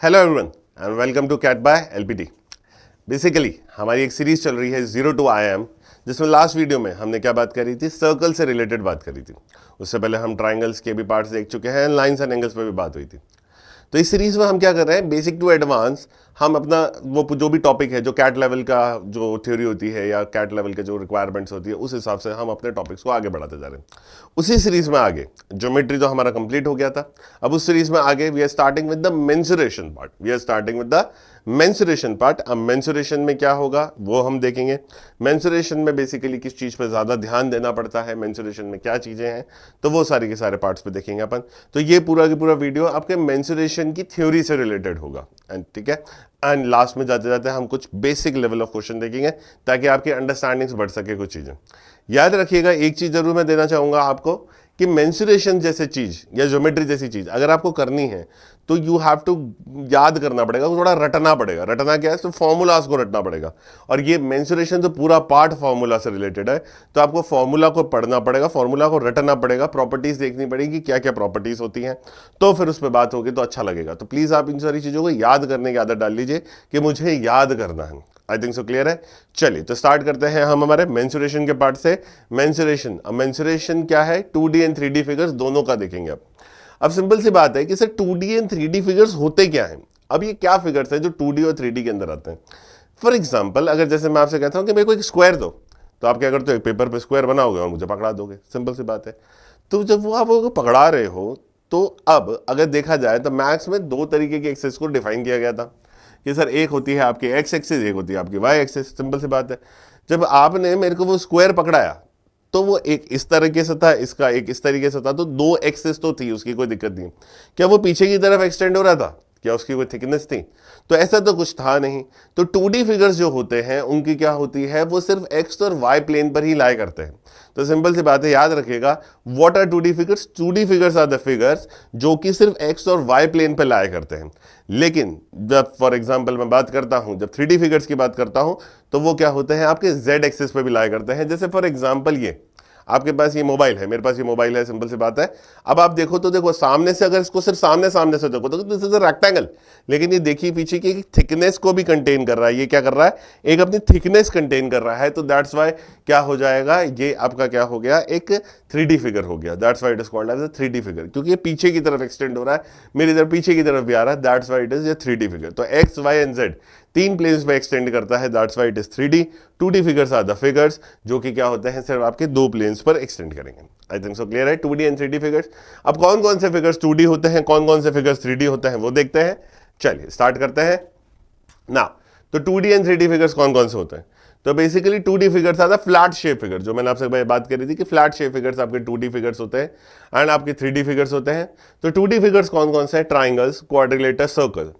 Hello everyone and welcome to CAT by LPT. Basically हमारी एक series चल रही है 0 to IIM, जिसमें लास्ट वीडियो में हमने क्या बात करी थी, सर्कल से रिलेटेड बात करी थी। उससे पहले हम ट्राइंगल्स के भी पार्ट्स देख चुके हैं, लाइंस एंड एंगल्स पे भी बात हुई थी। तो इस सीरीज में हम क्या कर रहे हैं, बेसिक टू एडवांस हम अपना वो जो भी टॉपिक है, जो कैट लेवल का जो थ्योरी होती है या कैट लेवल के जो रिक्वायरमेंट्स होती है, उस हिसाब से हम अपने टॉपिक्स को आगे बढ़ाते जा रहे हैं। उसी सीरीज में आगे ज्योमेट्री तो हमारा कंप्लीट हो गया था। अब उस सीरीज में आगे we are starting with the mensuration part. We are starting with the mensuration part. अब मेंसुरेशन में क्या होगा वो हम देखेंगे। मेंसुरेशन में बेसिकली किस चीज़ पे ज़्यादा ध्यान देना पड़ता है, मेंसुरेशन में क्या चीज़ें हैं, तो वो सारे के सारे पार्ट्स पे देखेंगे अपन। तो ये पूरा का पूरा वीडियो आपके मेंसुरेशन की थ्योरी से रिलेटेड होगा। एंड ठीक है, एंड लास्ट में जाते जाते हम कुछ बेसिक लेवल ऑफ क्वेश्चन देखेंगे ताकि आपकी अंडरस्टैंडिंग्स बढ़ सके। कुछ चीज़ें याद रखिएगा, एक चीज़ जरूर मैं देना चाहूँगा आपको कि मेंसुरेशन जैसे चीज़ या ज्योमेट्री जैसी चीज़ अगर आपको करनी है तो यू हैव टू याद करना पड़ेगा, थोड़ा रटना पड़ेगा। रटना क्या है, तो फॉर्मूलाज को रटना पड़ेगा। और ये मेंसुरेशन तो पूरा पार्ट फॉर्मूला से रिलेटेड है, तो आपको फॉर्मूला को पढ़ना पड़ेगा, फॉर्मूला को रटना पड़ेगा, प्रॉपर्टीज देखनी पड़ेगी क्या क्या प्रॉपर्टीज होती हैं, तो फिर उस पर बात होगी तो अच्छा लगेगा। तो प्लीज़ आप इन सारी चीज़ों को याद करने की आदत डाल लीजिए कि मुझे याद करना है। आई थिंक सो क्लियर है। चलिए तो स्टार्ट करते हैं हम हमारे मेंसुरेशन के पार्ट से। मेंसुरेशन, अब मेंसुरेशन क्या है, 2D एंड 3D फिगर्स दोनों का देखेंगे। अब सिंपल सी बात है कि sir 2D and 3D figures होते क्या हैं। अब ये क्या फिगर्स हैं जो 2D और 3D के अंदर आते हैं। फॉर एग्जाम्पल अगर जैसे मैं आपसे कहता हूँ कि मेरे को एक स्क्वायर दो, तो आप क्या करते हो, एक पेपर पे स्क्वायर बनाओगे और मुझे पकड़ा दोगे। सिंपल सी बात है। तो जब वो आप वो पकड़ा रहे हो, तो अब अगर देखा जाए तो मैथ्स में दो तरीके की एक्सेस को डिफाइन किया गया था कि सर एक होती है आपकी एक्स एक्सिस, एक होती है आपकी वाई एक्सिस। सिंपल सी बात है। जब आपने मेरे को वो स्क्वायर पकड़ाया तो वो एक इस तरीके से था, इसका एक इस तरीके से था, तो दो एक्सिस तो थी, उसकी कोई दिक्कत नहीं। क्या वो पीछे की तरफ एक्सटेंड हो रहा था, क्या उसकी कोई थिकनेस थी, तो ऐसा तो कुछ था नहीं। तो 2D फिगर्स जो होते हैं उनकी क्या होती है, वो सिर्फ एक्स और वाई प्लेन पर ही लाई करते हैं। तो सिंपल सी बात है, याद रखिएगा, what are 2D figures. 2D figures are the figures जो कि सिर्फ एक्स और वाई प्लेन पर लाया करते हैं। लेकिन जब फॉर एग्जांपल मैं बात करता हूं, जब 3D फिगर्स की बात करता हूं, तो वो क्या होते हैं, आपके जेड एक्सिस पे भी लाया करते हैं। जैसे फॉर एग्जांपल ये आपके पास ये मोबाइल है, मेरे पास ये मोबाइल है, सिंपल सी बात है। अब आप देखो तो देखो सामने से, अगर इसको सिर्फ सामने सामने से देखो तो दिस इज अ रेक्टेंगल, लेकिन ये देखिए पीछे की थिकनेस को भी कंटेन कर रहा है। ये क्या कर रहा है, एक अपनी थिकनेस कंटेन कर रहा है। तो दैट्स वाई क्या हो जाएगा, ये आपका क्या हो गया, एक 3D फिगर हो गया। That's why it is called as a 3D figure, क्योंकि ये पीछे की तरफ एक्सटेंड हो रहा है, मेरी तरफ पीछे की तरफ भी आ रहा है। That's why it is a 3D figure. तो एक्स वाई एंड जेड तीन प्लेन्स में एक्सटेंड करता है। That's why it is 3D। 2D figures are the figures जो कि क्या होते हैं, सिर्फ आपके दो प्लेन्स पर एक्सटेंड करेंगे। आई थिंक सो क्लियर है, 2D एंड 3D फिगर्स। अब कौन कौन से फिगर्स 2D होते हैं, कौन कौन से फिगर्स 3D होते हैं, वो देखते हैं। चलिए स्टार्ट करते हैं ना। तो 2D एंड 3D फिगर्स कौन कौन से होते हैं। तो basically 2D figures are the flat shape figure, जो मैंने आपसे बात करी थी कि फ्लैट शेप फिगर्स आपके 2D फिगर्स होते हैं एंड आपके 3D फिगर्स होते हैं। तो 2D फिगर्स कौन कौन से हैं, ट्राइंगल्स, क्वाड्रिलेटर, सर्कल।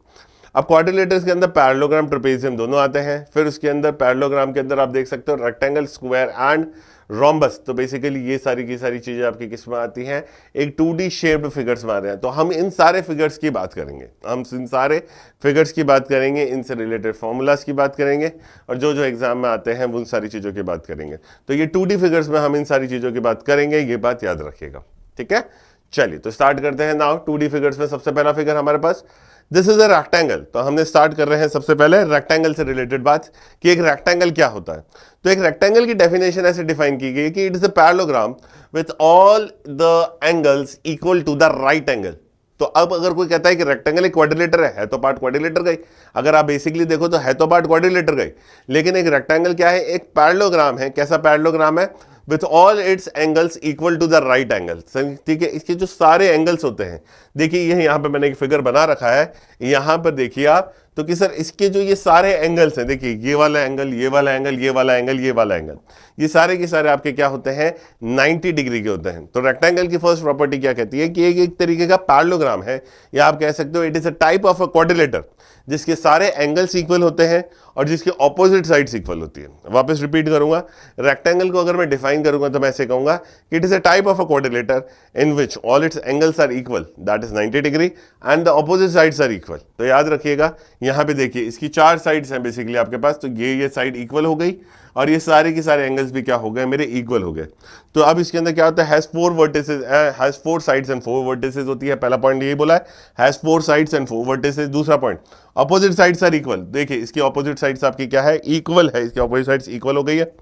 अब क्वाड्रिलेटर्स के अंदर पैरेललोग्राम, ट्रेपेजियम दोनों आते हैं। फिर उसके अंदर पैरेललोग्राम के अंदर आप देख सकते हो रेक्टेंगल, स्क्वायर एंड रोम्बस। तो बेसिकली ये सारी की सारी चीजें आपकी किस में आती हैं, एक 2D शेप्ड फिगर्स में आ रहे हैं। तो हम इन सारे फिगर्स की बात करेंगे, हम इन सारे फिगर्स की बात करेंगे, इनसे रिलेटेड फॉर्मूलाज की बात करेंगे, और जो जो एग्जाम में आते हैं उन सारी चीजों की बात करेंगे। तो ये 2D फिगर्स में हम इन सारी चीजों की बात करेंगे, ये बात याद रखिएगा। ठीक है, चलिए तो स्टार्ट करते हैं नाउ। 2D फिगर्स में सबसे पहला फिगर हमारे पास, दिस इज अ रेक्टेंगल। तो हमने स्टार्ट कर रहे हैं सबसे पहले रेक्टेंगल से रिलेटेड बात कि एक रेक्टेंगल क्या होता है। तो एक रेक्टेंगल की डेफिनेशन ऐसे डिफाइन की गई कि it is a parallelogram with all the angles equal to the right angle. तो अब अगर कोई कहता है कि रेक्टेंगल एक क्वाड्रिलेटर है तो पार्ट क्वाड्रिलेटर गई। अगर आप बेसिकली देखो तो है तो पार्ट क्वाड्रिलेटर गई, लेकिन एक रेक्टेंगल क्या है, एक पैरेललोग्राम है। कैसा पैरेललोग्राम है, with all its angles equal to the right angle. ठीक है, इसके जो सारे एंगल्स होते हैं, देखिए ये यहाँ पे मैंने एक फिगर बना रखा है, यहाँ पर देखिए आप, तो कि सर इसके जो ये सारे एंगल्स हैं, देखिए ये वाला एंगल, ये वाला एंगल, ये वाला एंगल, ये वाला एंगल, ये सारे के सारे आपके क्या होते हैं, 90 डिग्री के होते हैं। तो रेक्टेंगल की फर्स्ट प्रॉपर्टी क्या कहती है कि एक तरीके का पैरेललोग्राम है, या आप कह सकते हो it is a type of a quadrilateral जिसके सारे एंगल्स इक्वल होते हैं और जिसकी ऑपोजिट साइड्स इक्वल होती है। वापस रिपीट करूंगा, रेक्टेंगल को अगर मैं डिफाइन करूंगा तो मैं ऐसे कहूंगा कि it is a type of a quadrilateral in which all its angles are equal, that is 90 degree, and the opposite sides are equal. तो याद रखिएगा यहाँ पे देखिए इसकी 4 साइड्स हैं बेसिकली आपके पास, तो ये साइड इक्वल हो गई और ये सारे के सारे एंगल्स भी क्या हो गए मेरे इक्वल हो गए। तो अब इसके अंदर क्या होता है, has 4 vertices, has 4 sides and 4 vertices होती है। पहला पॉइंट यही बोला है, हैज 4 साइड्स एंड 4 वर्टिसेस। दूसरा point, opposite sides are equal. देखिए इसकी अपोजिट साइड्स आपकी क्या है, इक्वल है, इसकी अपोजिट साइड्स इक्वल हो गई है।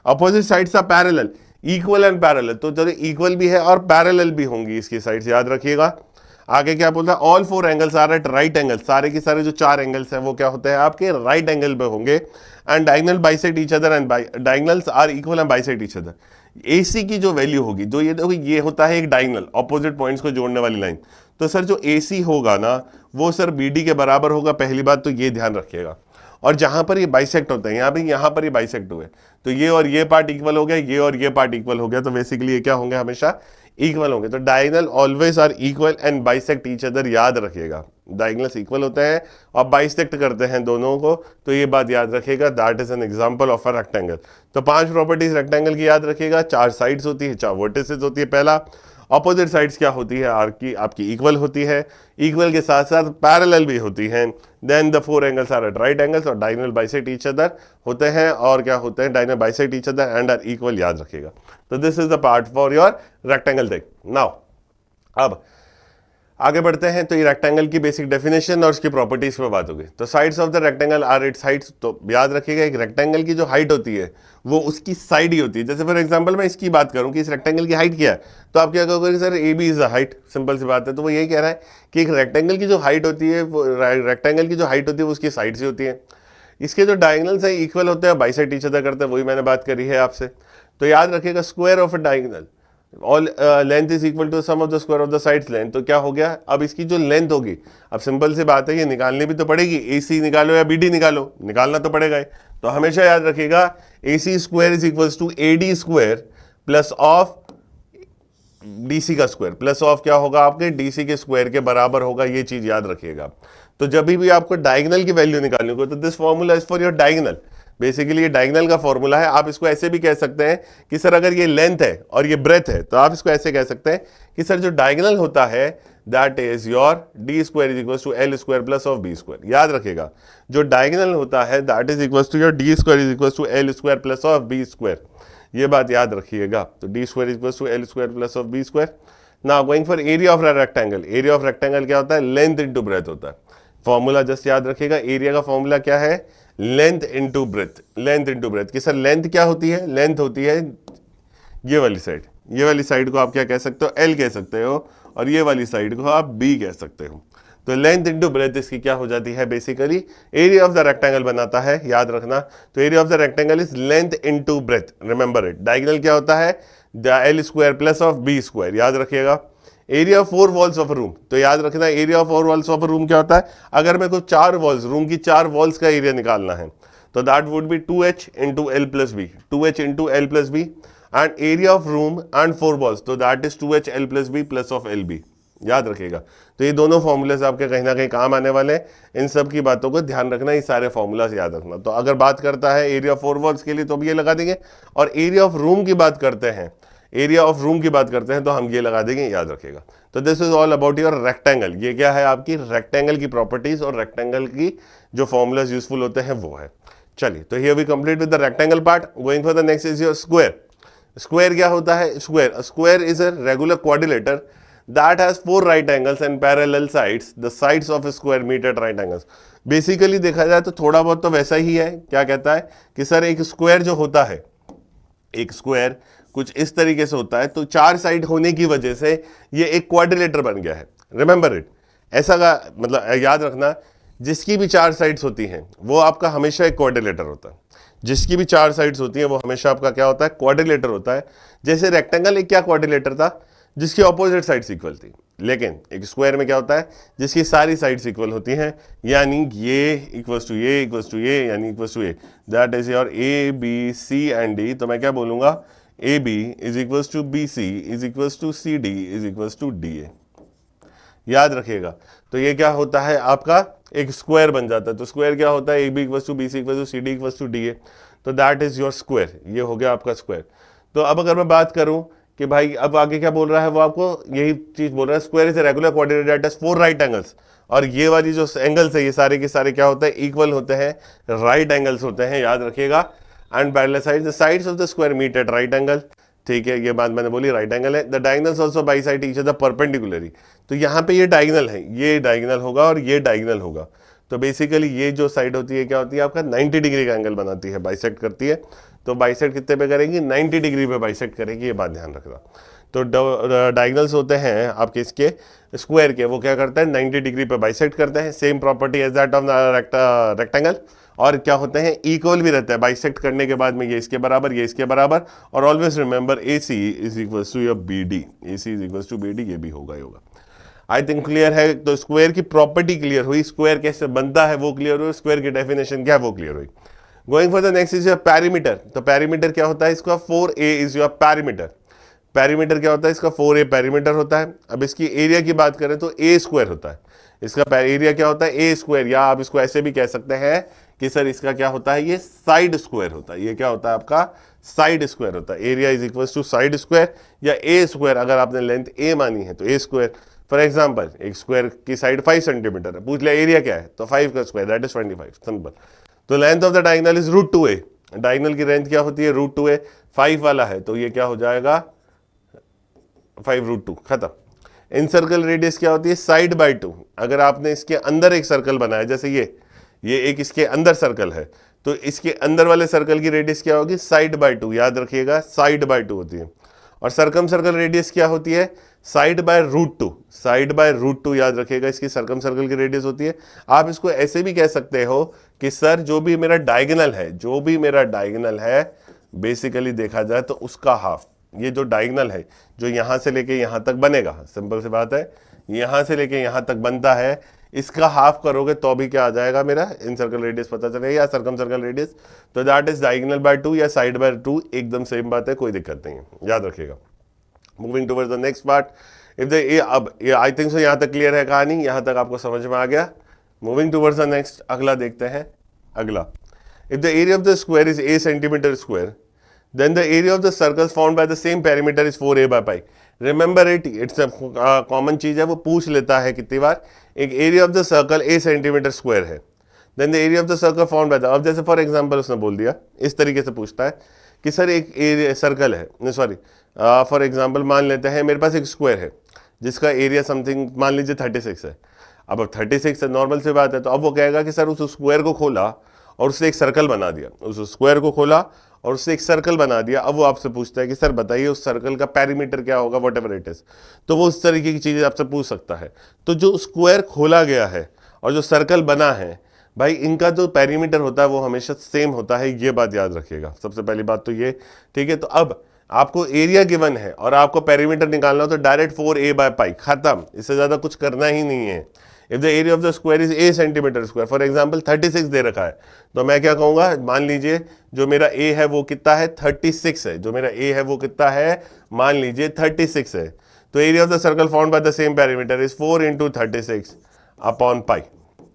Opposite sides are parallel, equal and parallel, तो चलो इक्वल भी है और पैरेलल भी होंगी इसकी साइड्स, याद रखिएगा। आगे क्या बोलता है, all 4 angles are at right angle, सारे के सारे जो 4 एंगल्स हैं वो क्या होते हैं आपके राइट एंगल पे होंगे। And diagonal bisect each other and diagonals are equal and bisect each other. AC की जो वैल्यू होगी, जो ये देखो ये होता है एक डायगोनल, ऑपोजिट पॉइंट्स को जोड़ने वाली लाइन। तो सर जो AC होगा ना वो सर BD के बराबर होगा, पहली बात तो ये ध्यान रखिएगा। और जहां पर ये बाइसेक्ट होता है, यहाँ पर ये बाइसेक्ट हुए, तो ये और ये पार्ट इक्वल हो गया, ये और ये पार्ट इक्वल हो गया, तो बेसिकली ये क्या होंगे, हमेशा इक्वल होंगे। तो diagonal always are equal and bisect each other, याद रखिएगा। डायगोनल्स इक्वल होते हैं और बाइसेक्ट करते हैं दोनों को, तो ये बात याद रखिएगा। That is an example of a rectangle. तो 5 प्रॉपर्टीज रेक्टेंगल की याद रखिएगा। 4 साइड्स होती है, 4 वर्टिसेस होती है। पहला, ऑपोजिट साइड्स क्या होती है आपकी इक्वल होती है, इक्वल के साथ साथ पैरेलल भी होती हैं। Then the 4 angles are at right angles, और डायगोनल बाइसेक्ट ईच अदर होते हैं, और क्या होते हैं, diagonal bisect each other and are equal, याद रखिएगा। तो this is the part for your rectangle thing. Now अब आगे बढ़ते हैं, तो ये रेक्टेंगल की बेसिक डेफिनेशन और उसकी प्रॉपर्टीज पे बात होगी। तो sides of the rectangle are its heights, तो याद रखिएगा एक रेक्टेंगल की जो हाइट होती है वो उसकी साइड ही होती है। जैसे फॉर एग्जांपल मैं इसकी बात करूं कि इस रेक्टेंगल की हाइट क्या है, तो आप क्या कहोगे sir AB is the height, simple सी बात है। तो वो यही कह रहा है कि एक रेक्टेंगल की जो हाइट होती है, वो रेक्टेंगल की जो हाइट होती है वो उसकी साइड से होती है। इसके जो डायगोनल्स हैं इक्वल होते हैं, बाइसेक्ट ईच अदर करते हैं, वही मैंने बात करी है आपसे। तो याद रखिएगा square of a diagonal all length is equal to sum of the square of the sides length. तो क्या हो गया, अब इसकी जो लेंथ होगी, अब सिंपल सी बात है, ये निकालनी भी तो पड़ेगी। AC निकालो या BD निकालो, निकालना तो पड़ेगा ही। तो हमेशा याद रखिएगा AC square is equal to AD square plus of DC का स्क्वायर, प्लस ऑफ क्या होगा आपके DC के स्क्वायर के बराबर होगा, ये चीज याद रखिएगा। तो जब भी आपको डायगोनल की वैल्यू निकालनी होगी, तो this formula is for your diagonal. Basically ये डायगोनल का फॉर्मूला है। आप इसको ऐसे भी कह सकते हैं कि सर अगर ये लेंथ है और ये ब्रेथ है, तो आप इसको ऐसे कह सकते हैं कि सर जो डायगोनल होता है that is your D square is equal to L square plus of B square. याद रखिएगा जो डायगोनल होता है that is equal to your D square is equal to L square plus of B square, ये बात याद रखिएगा। तो D square is equal to L square plus of B square. Now going for area of rectangle. Area of rectangle क्या होता है, length into breadth होता है। फॉर्मूला जस्ट याद रखिएगा, एरिया का फॉर्मूला क्या है, length into breadth. Length into breadth कि सर लेंथ क्या होती है, लेंथ होती है ये वाली साइड, ये वाली साइड को आप क्या कह सकते हो, L कह सकते हो, और ये वाली साइड को आप B कह सकते हो। तो लेंथ इनटू ब्रेथ इसकी क्या हो जाती है, basically area of the rectangle बनाता है, याद रखना। तो area of the rectangle is length into breadth, remember it. Diagonal क्या होता है, the L square plus of B square, याद रखिएगा। Area of 4 walls of room, तो याद रखना area of 4 walls of room क्या होता है, अगर मेरे को 4 वॉल्स, रूम की 4 वॉल्स का एरिया निकालना है, तो that would be 2H into L plus B, 2H into L plus B, and area of room and 4 walls, तो that is 2H L plus B plus of LB, याद रखिएगा। तो ये दोनों फॉर्मूलेस आपके कहीं ना कहीं काम आने वाले हैं, इन सब की बातों को ध्यान रखना, ये सारे फॉर्मूलास याद रखना। तो अगर बात करता है एरिया ऑफ 4 वॉल्स के लिए तो अब ये लगा देंगे, और एरिया ऑफ रूम की बात करते हैं, एरिया ऑफ रूम की बात करते हैं तो हम ये लगा देंगे, याद रखिएगा। तो this is all about your rectangle. ये क्या है आपकी रेक्टेंगल की प्रॉपर्टीज और रेक्टेंगल की जो फॉर्मूलाज यूजफुल होते हैं वो है। चलिए, तो here we complete with the rectangle part. Going for the next is your square. Square क्या होता है, square is a regular quadrilateral that has 4 right angles and parallel sides. The sides of a square meet at right angles. Basically देखा जाए तो थोड़ा बहुत तो वैसा ही है। क्या कहता है कि सर एक स्क्वायर जो होता है, एक स्क्वायर कुछ इस तरीके से होता है, तो 4 साइड होने की वजह से ये एक क्वाड्रिलेटर बन गया है। रिमेंबर इट, ऐसा का मतलब याद रखना, जिसकी भी 4 साइड्स होती हैं वो आपका हमेशा एक क्वाड्रिलेटर होता है। जिसकी भी 4 साइड्स होती हैं वो हमेशा आपका क्या होता है, क्वाड्रिलेटर होता है। जैसे रेक्टेंगल एक क्या क्वाड्रिलेटर था, जिसकी ऑपोजिट साइड्स इक्वल थी, लेकिन एक स्क्वायर में क्या होता है, जिसकी सारी साइड्स इक्वल होती हैं, यानी ये इक्वल्स टू ये इक्वल्स टू ये, यानी इक्वल्स टू ये, that is your ABC and D। तो मैं क्या बोलूंगा, AB is equals to BC is equals to CD is equals to DA, याद रखिएगा। तो ये क्या होता है आपका एक स्क्वायर बन जाता है। तो स्क्वायर क्या होता है, AB equals to BC equals to CD equals to DA, तो दैट इज योर स्क्वायर, ये हो गया आपका स्क्वायर। तो अब अगर मैं बात करूं कि भाई अब आगे क्या बोल रहा है वो, आपको यही चीज बोल रहा है, square is regular coordinate that has 4 right angles. और ये वाली जो एंगल्स है ये सारे के सारे क्या होते हैं, इक्वल होते हैं, राइट एंगल्स होते हैं, याद रखिएगा। And parallel sides, the sides of the square meet at right angle, ठीक है, ये बात मैंने बोली, राइट एंगल है। The diagonals also bisect each other perpendicularly, तो यहाँ पे ये डायगोनल है, ये डायगोनल होगा और ये डायगोनल होगा। तो बेसिकली ये जो साइड होती है क्या होती है, आपका 90 डिग्री का एंगल बनाती है, बाइसेक्ट करती है। तो बाइसेक्ट कितने पे करेगी, 90 डिग्री पे बाइसेक्ट करेगी, ये बात ध्यान रखना। तो डायगोनल्स होते हैं आपके इसके स्क्वायर के, वो क्या करते हैं 90 डिग्री पे बाइसेक्ट करते हैं, same property as that of rectangle. और क्या होते हैं, इक्वल भी रहता है, बाइसेक्ट करने के बाद में ये इसके बराबर, ये इसके बराबर। और always remember A C is equals to your B D, A C is equals to B D, ये भी होगा ही होगा। आई थिंक क्लियर है। तो स्क्वायर की प्रॉपर्टी क्लियर हुई, स्क्वायर कैसे बनता है वो क्लियर हुई, स्क्वायर की डेफिनेशन क्या है वो क्लियर हुई। Going for the next is your perimeter. तो पैरीमीटर क्या होता है इसका, 4a is your perimeter. Perimeter क्या होता है इसका, 4a पैरीमीटर होता है। अब इसकी एरिया की बात करें तो a स्क्वायर होता है, इसका एरिया क्या होता है, a स्क्वायर, या आप इसको ऐसे भी कह सकते हैं कि सर इसका क्या होता है, ये साइड स्क्वायर होता है। ये क्या होता है आपका, साइड स्क्वायर होता है। Area is equal to side square या a स्क्वायर, अगर आपने लेंथ a मानी है तो a स्क्वायर। फॉर एग्जाम्पल एक स्क्वायर की साइड 5 सेंटीमीटर है, पूछ लिया एरिया क्या है, तो 5 का स्क्वायर दैट इज 25, सिंपल। तो length of the diagonal is √2a, diagonal की लेंथ क्या होती है, √2a, 5 वाला है तो ये क्या हो जाएगा 5√2, खत्म। इन सर्कल रेडियस क्या होती है, साइड बाय 2। अगर आपने इसके अंदर एक सर्कल बनाया, जैसे ये एक इसके अंदर सर्कल है, तो इसके अंदर वाले सर्कल की रेडियस क्या होगी, साइड बाय 2, याद रखिएगा साइड बाय 2 होती है। और सर्कम सर्कल रेडियस क्या होती है, साइड बाय √2, साइड बाय √2 याद रखिएगा इसकी सर्कम सर्कल की रेडियस होती है। आप इसको ऐसे भी कह सकते हो कि सर जो भी मेरा डायगोनल है, जो भी मेरा डायगोनल है बेसिकली देखा जाए तो उसका हाफ, ये जो डायगोनल है जो यहां से लेके यहां तक बनेगा, सिंपल सी बात है, यहां से लेके यहां तक बनता है, इसका हाफ करोगे तो भी क्या आ जाएगा मेरा, इन सर्कल रेडियस पता चलेगा या सर्कम सर्कल रेडियस। तो दैट इज डायगोनल बाय 2 या साइड बाय 2, एकदम सेम बात है, कोई दिक्कत नहीं है, याद रखिएगा। Moving towards the next part, if the अब आई थिंक सो यहां तक क्लियर है कहानी, यहां तक आपको समझ में आ गया। मूविंग टुवर्ड्स द नेक्स्ट, अगला देखते हैं। अगला, if the area of the square is a centimetre square, then the area of the circles found by the same perimeter is 4a by pi. Remember it, it's a common चीज है, वो पूछ लेता है कितनी बार, एक area of the circle a centimetre square है, then the area of the circle found by the, अब जैसे फॉर एग्जांपल उसने बोल दिया, इस तरीके से पूछता है कि सर एक एरिया सर्कल है, सॉरी फॉर एग्जांपल मान लेते हैं मेरे पास एक स्क्वायर है जिसका एरिया समथिंग मान लीजिए 36 है। अब 36 है, नॉर्मल सी बात है, तो अब वो कहेगा कि सर उस स्क्वायर को खोला और उससे एक सर्कल बना दिया, उस स्क्वायर को खोला और उससे एक सर्कल बना दिया। अब वो आपसे पूछता है कि सर बताइए उस सर्कल का पेरीमीटर क्या होगा, वट एवर इट इज। तो वो उस तरीके की चीजें आपसे पूछ सकता है। तो जो स्क्वायर खोला गया है और जो सर्कल बना है, भाई इनका जो पेरीमीटर होता है वो हमेशा सेम होता है, ये बात याद रखिएगा। सबसे पहली बात तो ये, ठीक है। तो अब आपको एरिया गिवन है और आपको पेरीमीटर निकालना हो तो डायरेक्ट 4a बाय पाई, खत्म, इससे ज्यादा कुछ करना ही नहीं है। If the area of the square is a centimetre square, for example 36 दे रखा है, तो मैं क्या कहूंगा, मान लीजिए जो मेरा a है वो कितना है, 36 है, जो मेरा a है वो कितना है, मान लीजिए 36 है। तो area of the circle found by the same perimeter is 4 × 36 upon pi.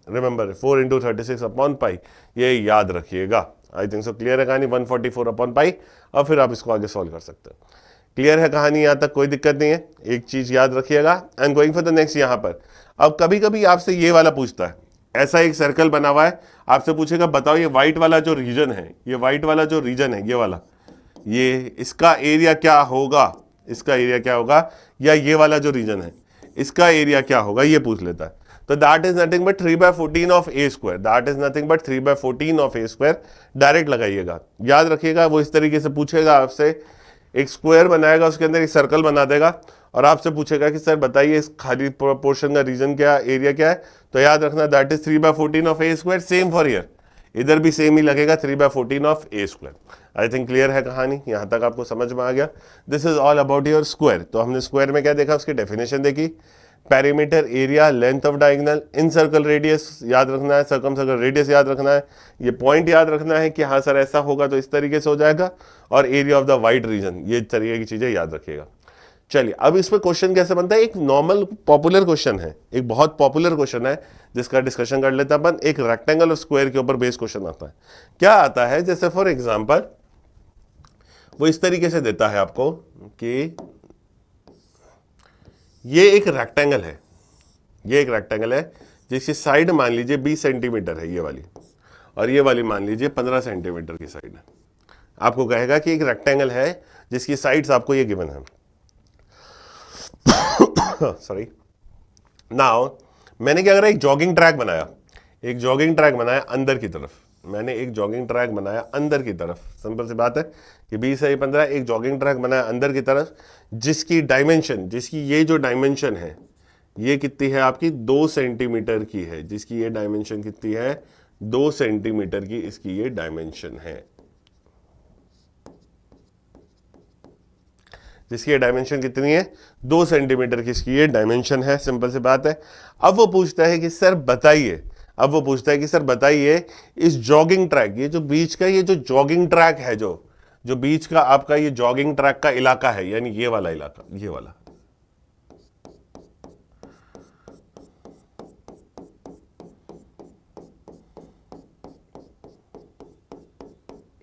Remember 4 × 36 upon pi, ये याद रखिएगा। आई थिंक सो क्लियर है कहानी, 144 अपॉन पाई। अब फिर आप इसको आगे सॉल्व कर सकते हैं। क्लियर है कहानी, यहाँ तक कोई दिक्कत नहीं है, एक चीज याद रखिएगा। And going for the next, यहाँ पर अब कभी कभी आपसे ये वाला पूछता है, ऐसा एक सर्कल बना हुआ है, आपसे पूछेगा बताओ ये व्हाइट वाला जो रीजन है, ये व्हाइट वाला जो रीजन है, ये वाला, ये इसका एरिया क्या होगा, इसका एरिया क्या होगा, या ये वाला जो रीजन है इसका एरिया क्या होगा, ये पूछ लेता है। तो that is nothing but 3/14 of a square, that is nothing but 3/14 of a square. Direct लगाइएगा, याद रखिएगा। वो इस तरीके से पूछेगा आपसे, एक स्क्वायर बनाएगा, उसके अंदर एक सर्कल बना देगा और आपसे पूछेगा कि सर बताइए इस खाली पोर्शन का रीजन क्या, एरिया क्या है। तो याद रखना that is 3/14 of a square. Same for year, इधर भी सेम ही लगेगा, 3/14 of a square. I think clear है कहानी, यहां तक आपको समझ में आ गया। This is all about your square. तो हमने स्क्वायर में क्या देखा, उसकी डेफिनेशन देखी, perimeter, area, length of diagonal, in circle radius याद रखना है, सर्कम सर्कल रेडियस याद रखना है, ये पॉइंट याद रखना है कि हाँ सर ऐसा होगा तो इस तरीके से हो जाएगा, और area of the wide region, ये तरीके की चीजें याद रखिएगा। चलिए अब इस पर क्वेश्चन कैसे बनता है, एक नॉर्मल पॉपुलर क्वेश्चन है, एक बहुत पॉपुलर क्वेश्चन है जिसका डिस्कशन कर लेते हैं अपन। एक रेक्टेंगल और स्क्वायर के ऊपर बेस क्वेश्चन आता है। क्या आता है, जैसे फॉर एग्जांपल वो इस तरीके से देता है आपको कि ये एक रेक्टेंगल है, ये एक रेक्टेंगल है जिसकी साइड मान लीजिए 20 सेंटीमीटर है ये वाली, और ये वाली मान लीजिए 15 सेंटीमीटर की साइड है। आपको कहेगा कि एक रेक्टेंगल है जिसकी साइड्स आपको ये गिवन है। सॉरी, नाउ मैंने क्या करा, एक जॉगिंग ट्रैक बनाया, एक जॉगिंग ट्रैक बनाया अंदर की तरफ, मैंने एक जॉगिंग ट्रैक बनाया अंदर की तरफ। सिंपल सी बात है कि 20 है 15, एक जॉगिंग ट्रैक बनाया अंदर की तरफ जिसकी डायमेंशन, जिसकी ये जो डायमेंशन है ये कितनी है आपकी 2 सेंटीमीटर की है, जिसकी ये डायमेंशन कितनी है 2 सेंटीमीटर की इसकी ये डायमेंशन है, जिसकी ये डायमेंशन कितनी है 2 सेंटीमीटर की इसकी ये डायमेंशन है। सिंपल सी बात है। अब वो पूछता है कि सर बताइए, अब वो पूछता है कि सर बताइए इस जॉगिंग ट्रैक, ये जो बीच का ये जो जॉगिंग ट्रैक है, जो बीच का आपका ये जॉगिंग ट्रैक का इलाका है, यानी ये वाला इलाका, ये वाला,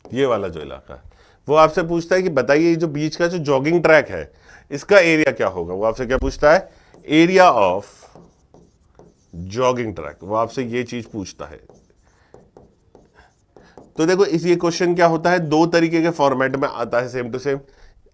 ये वाला जो इलाका है, वो आपसे पूछता है कि बताइए ये जो बीच का जो जॉगिंग ट्रैक है इसका एरिया क्या होगा। वो आपसे क्या पूछता है, एरिया ऑफ जॉगिंग ट्रैक, वो आपसे ये चीज पूछता है। तो देखो इस ये क्वेश्चन क्या होता है, दो तरीके के फॉर्मेट में आता है, सेम टू सेम।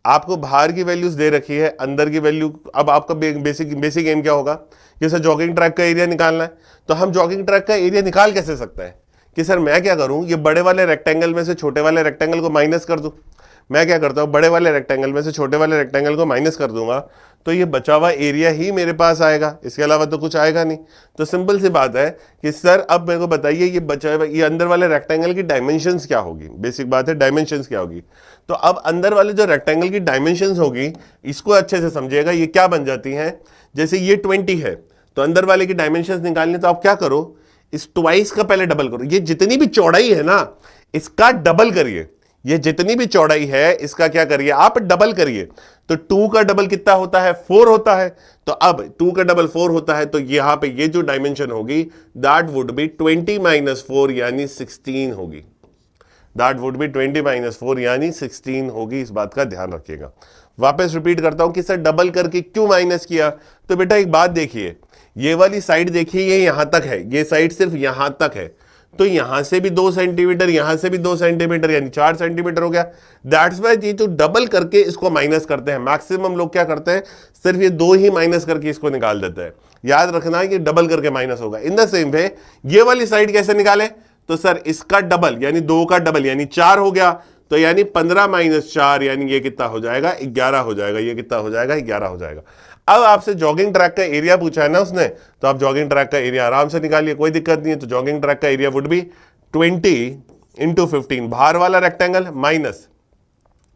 आपको बाहर की वैल्यूज दे रखी है, अंदर की वैल्यू। अब आपका बेसिक एम क्या होगा कि सर जॉगिंग ट्रैक का एरिया निकालना है, तो हम जॉगिंग ट्रैक का एरिया निकाल कैसे सकते हैं कि सर मैं क्या करूं, ये बड़े वाले रेक्टेंगल में से छोटे वाले रेक्टेंगल को माइनस कर दूं। मैं क्या करता हूं, बड़े वाले रेक्टेंगल में से छोटे वाले रेक्टेंगल को माइनस कर दूंगा, तो ये बचा हुआ एरिया ही मेरे पास आएगा, इसके अलावा तो कुछ आएगा नहीं। तो सिंपल सी बात है कि सर अब मेरे को बताइए ये बचा हुआ, ये अंदर वाले रेक्टेंगल की डायमेंशंस क्या होगी। बेसिक बात है डायमेंशंस क्या होगी। तो अब अंदर वाले जो रेक्टेंगल की डायमेंशंस होगी, इसको अच्छे से समझिएगा, ये क्या बन जाती हैं। जैसे ये 20 है, तो अंदर वाले की डायमेंशंस निकालने, तो आप क्या करो, इस ट्वाइस का पहले डबल करो। ये जितनी भी चौड़ाई है ना, इसका डबल करिए। ये जितनी भी चौड़ाई है इसका क्या करिए, आप डबल करिए। तो 2 का डबल कितना होता है, 4 होता है। तो अब 2 का डबल 4 होता है, तो यहां पे ये जो डायमेंशन होगी दैट वुड बी 20 - 4 यानी 16 होगी। दैट वुड बी 20 - 4 यानी 16 होगी। इस बात का ध्यान रखिएगा। वापस रिपीट करता हूं कि सर डबल करके क्यों माइनस किया। तो बेटा एक बात देखिए, ये वाली साइड देखिए, ये यहां तक है, ये साइड सिर्फ यहां तक है, तो यहां से भी 2 सेंटीमीटर, यहां से भी 2 सेंटीमीटर, यानी 4 सेंटीमीटर हो गया। दैट्स वाई ये जो डबल करके इसको माइनस करते हैं, मैक्सिमम लोग क्या करते हैं, सिर्फ ये 2 ही माइनस करके इसको निकाल देते हैं। याद रखना है कि डबल करके माइनस होगा। इन द सेम वे ये वाली साइड कैसे निकाले, तो सर इसका डबल यानी 2 का डबल यानी 4 हो गया, तो यानी 15 - 4 यानी ये कितना हो जाएगा, 11 हो जाएगा। ये कितना हो जाएगा, 11 हो जाएगा। अब आपसे जॉगिंग ट्रैक का एरिया पूछा है ना उसने, तो आप जॉगिंग ट्रैक का एरिया आराम से निकालिए, कोई दिक्कत नहीं है। तो जॉगिंग ट्रैक का एरिया वुड बी 20 × 15, बाहर वाला रेक्टेंगल माइनस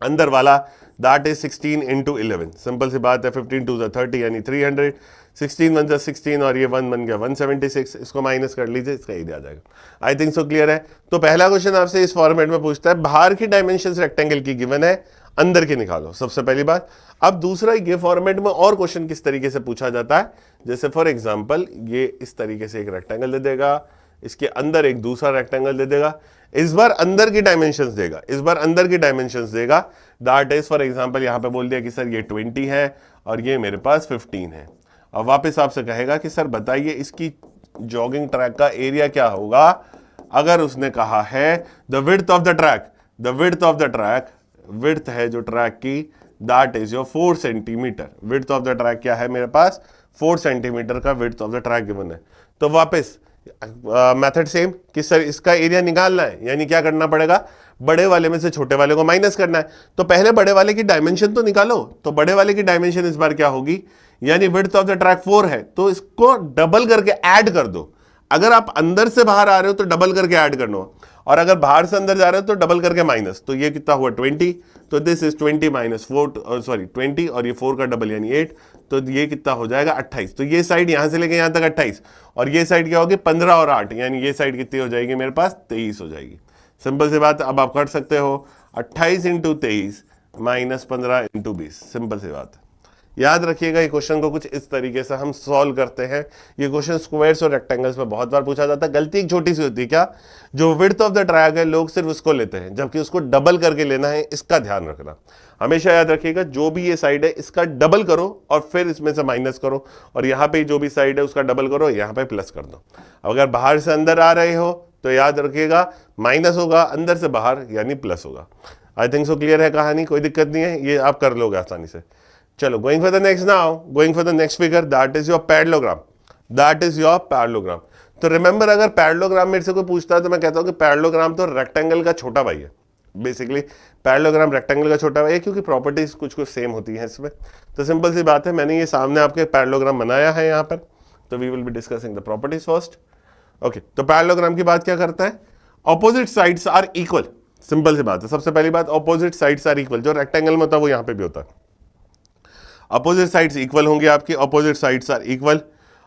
अंदर वाला, दैट इज 16 × 11। सिंपल सी बात है, 15 × 2 = 30 यानी 300, 16 × 1 = 16 और ये 1 बन गया 176। इसको माइनस कर लीजिए, इसका एरिया आ जाएगा। आई थिंक सो क्लियर है। तो पहला क्वेश्चन आपसे इस फॉर्मेट में पूछता है, बाहर की डायमेंशंस रेक्टेंगल की गिवन है, अंदर की निकालो, सबसे पहली बात। अब दूसरा, ये फॉर्मेट में और क्वेश्चन किस तरीके से पूछा जाता है, जैसे फॉर एग्जांपल ये इस तरीके से एक रेक्टेंगल दे देगा, इसके अंदर एक दूसरा रेक्टेंगल दे देगा, इस बार अंदर की डायमेंशंस देगा, इस बार अंदर की डायमेंशंस देगा। दैट इज फॉर एग्जांपल यहां पे बोल दिया कि सर ये 20 है और ये मेरे पास 15 है। और वापस आपसे कहेगा कि सर बताइए इसकी जॉगिंग ट्रैक का एरिया क्या होगा। अगर उसने कहा है the width of the track, the width of the track, width है जो ट्रैक की, that is your 4 centimetre. Width of the track क्या है मेरे पास, 4 सेंटीमीटर का width of the track given है। तो वापस मेथड सेम कि सर इसका एरिया निकालना है, यानी क्या करना पड़ेगा, बड़े वाले में से छोटे वाले को माइनस करना है। तो पहले बड़े वाले की डायमेंशन तो निकालो। तो बड़े वाले की डायमेंशन इस बार क्या होगी, यानी विड्थ ऑफ द ट्रैक 4 है, तो इसको डबल करके ऐड कर दो। अगर आप अंदर से बाहर आ रहे हो तो डबल करके ऐड करना, और अगर बाहर से अंदर जा रहे हो तो डबल करके माइनस। तो ये कितना हुआ 20, तो दिस इज 20 - 4, सॉरी 20 और ये 4 का डबल यानी 8, तो ये कितना हो जाएगा 28। तो ये साइड यहां से लेके यहां तक 28, और ये साइड क्या होगी 15 और 8, यानी ये साइड कितनी हो जाएगी मेरे पास 23 हो जाएगी। सिंपल सी बात। अब आप कर सकते हो 28 × 23 - 15 × 20, सिंपल सी बात। याद रखिएगा ये क्वेश्चन को कुछ इस तरीके से हम सॉल्व करते हैं। ये क्वेश्चन स्क्वायर्स और रेक्टेंगल्स में बहुत बार पूछा जाता है। गलती एक छोटी सी होती है, क्या, जो विड्थ ऑफ द ट्रायंगल लोग सिर्फ उसको लेते हैं, जबकि उसको डबल करके लेना है, इसका ध्यान रखना। हमेशा याद रखिएगा जो भी ये साइड है इसका डबल करो और फिर इसमें से माइनस करो, और यहाँ पे जो भी साइड है उसका डबल करो, यहाँ पे प्लस कर दो। अगर बाहर से अंदर आ रहे हो तो याद रखिएगा माइनस होगा, अंदर से बाहर यानी प्लस होगा। आई थिंक सो क्लियर है कहानी, कोई दिक्कत नहीं है, ये आप कर लोगे आसानी से। चलो going for the next now, going for the next figure, that is your parallelogram, that is your parallelogram. तो रिमेंबर अगर पैरेललोग्राम मेरे से कोई पूछता है तो मैं कहता हूं कि पैरेललोग्राम तो रेक्टेंगल का छोटा भाई है। बेसिकली पैरेललोग्राम रेक्टेंगल का छोटा भाई है, क्योंकि प्रॉपर्टीज कुछ कुछ सेम होती हैं इसमें। तो सिंपल सी बात है, मैंने ये सामने आपके पैरेललोग्राम बनाया है यहाँ पर, तो we will be discussing the properties first. Okay, तो पैरेललोग्राम की बात क्या करता है, opposite sides are equal. Simple सी बात है, सबसे पहली बात ऑपोजिट साइड्स आर इक्वल, जो रेक्टेंगल में होता है वो यहाँ पे भी होता है। अपोजिट साइड्स इक्वल होंगे आपकी, opposite sides are equal,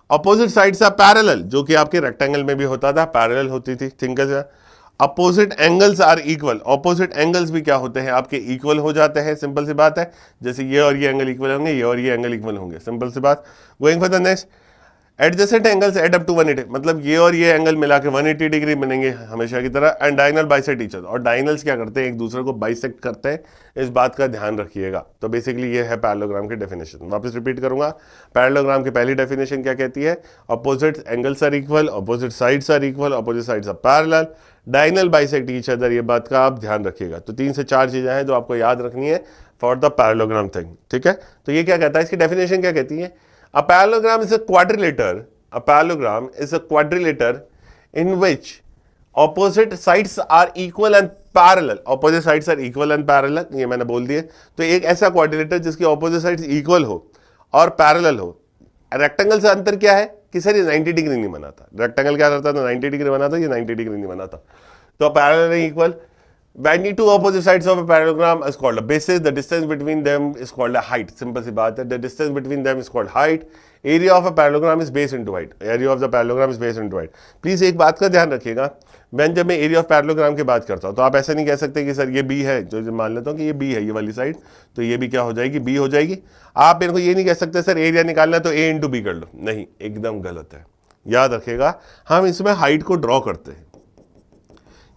opposite sides are parallel, जो कि आपके रेक्टेंगल में भी होता था, पैरेलल होती थी। Think opposite angles are equal, opposite angles भी क्या होते हैं आपके, इक्वल हो जाते हैं। सिंपल सी बात है, जैसे ये और ये एंगल इक्वल होंगे, ये और ये एंगल इक्वल होंगे, सिंपल सी बात। Going for the next, adjacent angles add up to 180, मतलब ये और ये एंगल मिला के 180 डिग्री बनेंगे हमेशा की तरह। And diagonal bisect each other, और डायगोनल्स क्या करते हैं, एक दूसरे को बाइसेक्ट करते हैं, इस बात का ध्यान रखिएगा। तो बेसिकली ये है पैरेललोग्राम की डेफिनेशन। वापस रिपीट करूंगा, पैरेललोग्राम की पहली डेफिनेशन क्या कहती है, opposite angles are equal, opposite sides are equal, opposite sides are parallel, diagonal bisect each other, ये बात का आप ध्यान रखिएगा। तो 3 से 4 चीजें हैं जो आपको याद रखनी है फॉर द पैरेललोग्राम थिंग, ठीक है। तो ये क्या कहता है, इसकी डेफिनेशन क्या कहती है, a parallelogram is a quadrilateral, a parallelogram is a quadrilateral in which opposite sides are equal and parallel, opposite sides are equal and parallel, ये मैंने बोल दिए। तो एक ऐसा क्वाड्रिलेटर जिसकी opposite sides equal हो और parallel हो। रेक्टेंगल से अंतर क्या है कि सर ये 90 डिग्री नहीं बनाता, रेक्टेंगल क्या करता था, 90 डिग्री बनाता, ये 90 डिग्री नहीं बनाता। तो parallel and equal, when two opposite sides of a parallelogram is called a basis, the distance between them is called a height। Simple सी बात है, the distance between them is called height। area of a parallelogram is base into height, area of the parallelogram is base into height। Please एक बात का ध्यान रखिएगा, मैं जब मैं एरिया ऑफ पैरेललोग्राम की बात करता हूं तो आप ऐसे नहीं कह सकते कि सर ये बी है, जो मान लेता हूं कि ये बी है, ये वाली साइड, तो ये भी क्या हो जाएगी, बी हो जाएगी। आप मेरे को ये नहीं कह सकते सर एरिया निकालना है तो ए इंटू बी कर लो, नहीं, एकदम गलत है। याद रखिएगा, हम इसमें हाइट को ड्रॉ करते हैं।